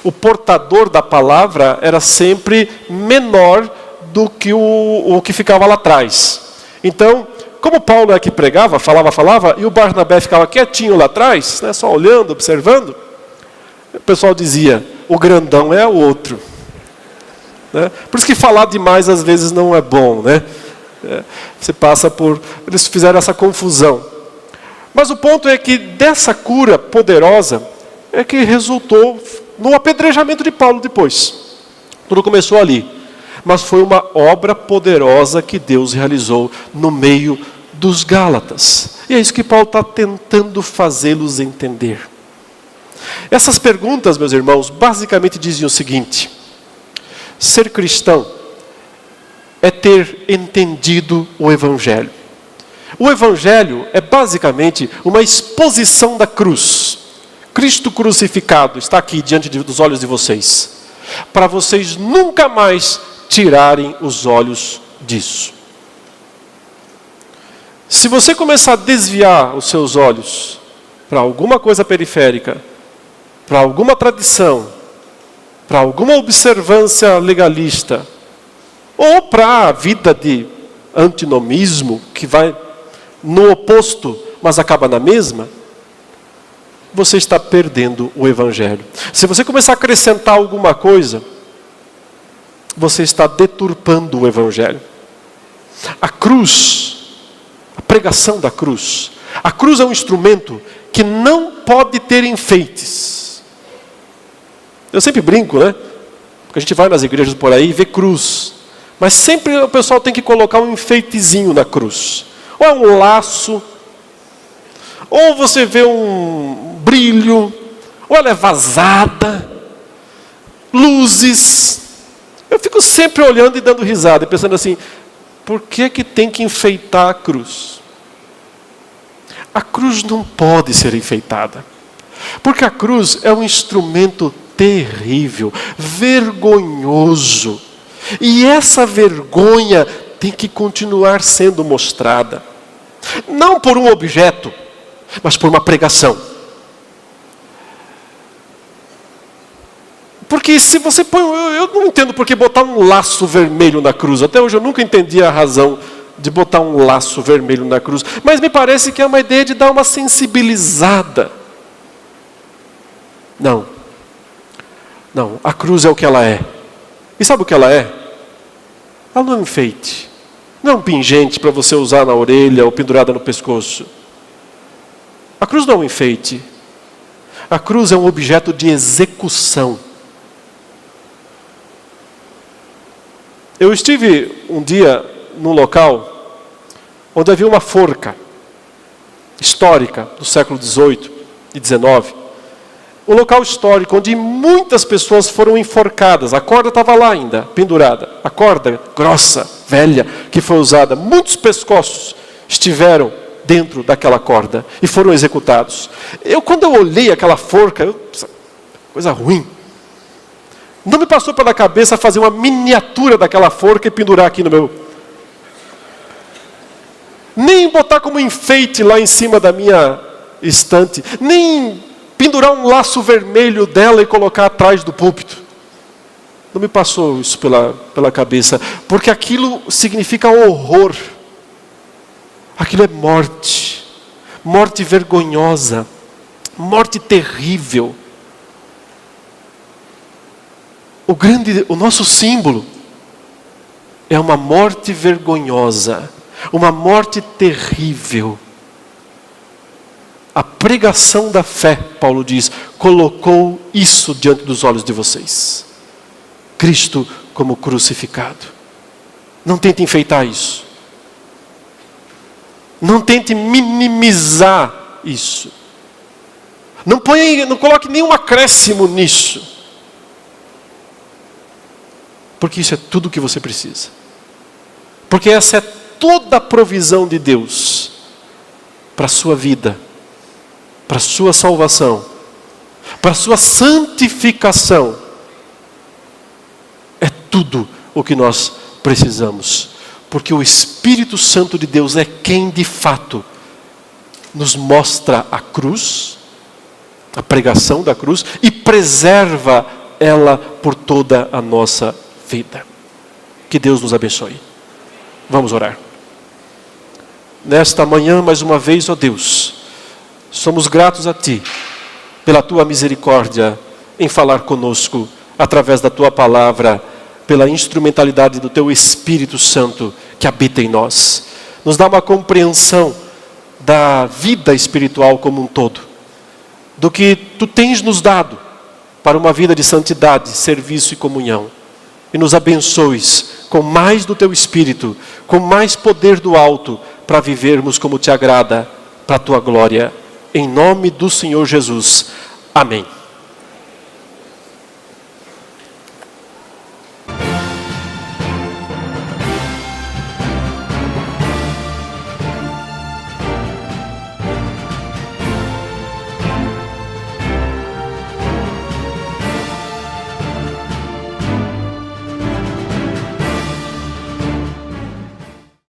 o portador da palavra era sempre menor do que o que ficava lá atrás. Então, como Paulo é que pregava, falava, e o Barnabé ficava quietinho lá atrás, só olhando, observando, o pessoal dizia, o grandão é o outro. Por isso que falar demais às vezes não é bom, Você passa por... Eles fizeram essa confusão. Mas o ponto é que dessa cura poderosa é que resultou no apedrejamento de Paulo depois. Tudo começou ali. Mas foi uma obra poderosa que Deus realizou no meio dos Gálatas. E é isso que Paulo está tentando fazê-los entender. Essas perguntas, meus irmãos, basicamente dizem o seguinte: ser cristão é ter entendido o Evangelho. O Evangelho é basicamente uma exposição da cruz. Cristo crucificado está aqui diante dos olhos de vocês, para vocês nunca mais tirarem os olhos disso. Se você começar a desviar os seus olhos para alguma coisa periférica, para alguma tradição, para alguma observância legalista, ou para a vida de antinomismo, que vai no oposto, mas acaba na mesma, você está perdendo o Evangelho. Se você começar a acrescentar alguma coisa, você está deturpando o Evangelho. A cruz, a pregação da cruz. A cruz é um instrumento que não pode ter enfeites. Eu sempre brinco, Porque a gente vai nas igrejas por aí e vê cruz. Mas sempre o pessoal tem que colocar um enfeitezinho na cruz. Ou é um laço, ou você vê um brilho, ou ela é vazada, luzes. Eu fico sempre olhando e dando risada, e pensando assim, por que tem que enfeitar a cruz? A cruz não pode ser enfeitada, porque a cruz é um instrumento terrível, vergonhoso, e essa vergonha tem que continuar sendo mostrada, não por um objeto, mas por uma pregação. Porque se você põe... Eu não entendo por que botar um laço vermelho na cruz. Até hoje eu nunca entendi a razão de botar um laço vermelho na cruz. Mas me parece que é uma ideia de dar uma sensibilizada. Não. Não, a cruz é o que ela é. E sabe o que ela é? Ela não é um enfeite. Não é um pingente para você usar na orelha ou pendurada no pescoço. A cruz não é um enfeite. A cruz é um objeto de execução. Eu estive um dia num local onde havia uma forca histórica do século XVIII e XIX. Um local histórico onde muitas pessoas foram enforcadas. A corda estava lá ainda, pendurada. A corda grossa, velha, que foi usada. Muitos pescoços estiveram dentro daquela corda e foram executados. Quando eu olhei aquela forca, coisa ruim. Não me passou pela cabeça fazer uma miniatura daquela forca e pendurar aqui no meu... Nem botar como enfeite lá em cima da minha estante. Nem pendurar um laço vermelho dela e colocar atrás do púlpito. Não me passou isso pela cabeça. Porque aquilo significa horror. Aquilo é morte. Morte vergonhosa. Morte terrível. O nosso símbolo é uma morte vergonhosa, uma morte terrível. A pregação da fé, Paulo diz, colocou isso diante dos olhos de vocês. Cristo como crucificado. Não tente enfeitar isso. Não tente minimizar isso. Não coloque nenhum acréscimo nisso. Porque isso é tudo o que você precisa. Porque essa é toda a provisão de Deus para a sua vida, para a sua salvação, para a sua santificação. É tudo o que nós precisamos. Porque o Espírito Santo de Deus é quem de fato nos mostra a cruz, a pregação da cruz, e preserva ela por toda a nossa vida. Que Deus nos abençoe. Vamos orar. Nesta manhã, mais uma vez, ó Deus, somos gratos a Ti, pela Tua misericórdia, em falar conosco, através da Tua palavra, pela instrumentalidade do Teu Espírito Santo, que habita em nós. Nos dá uma compreensão da vida espiritual como um todo, do que Tu tens nos dado, para uma vida de santidade, serviço e comunhão. E nos abençoes com mais do Teu Espírito, com mais poder do alto, para vivermos como Te agrada, para a Tua glória. Em nome do Senhor Jesus. Amém.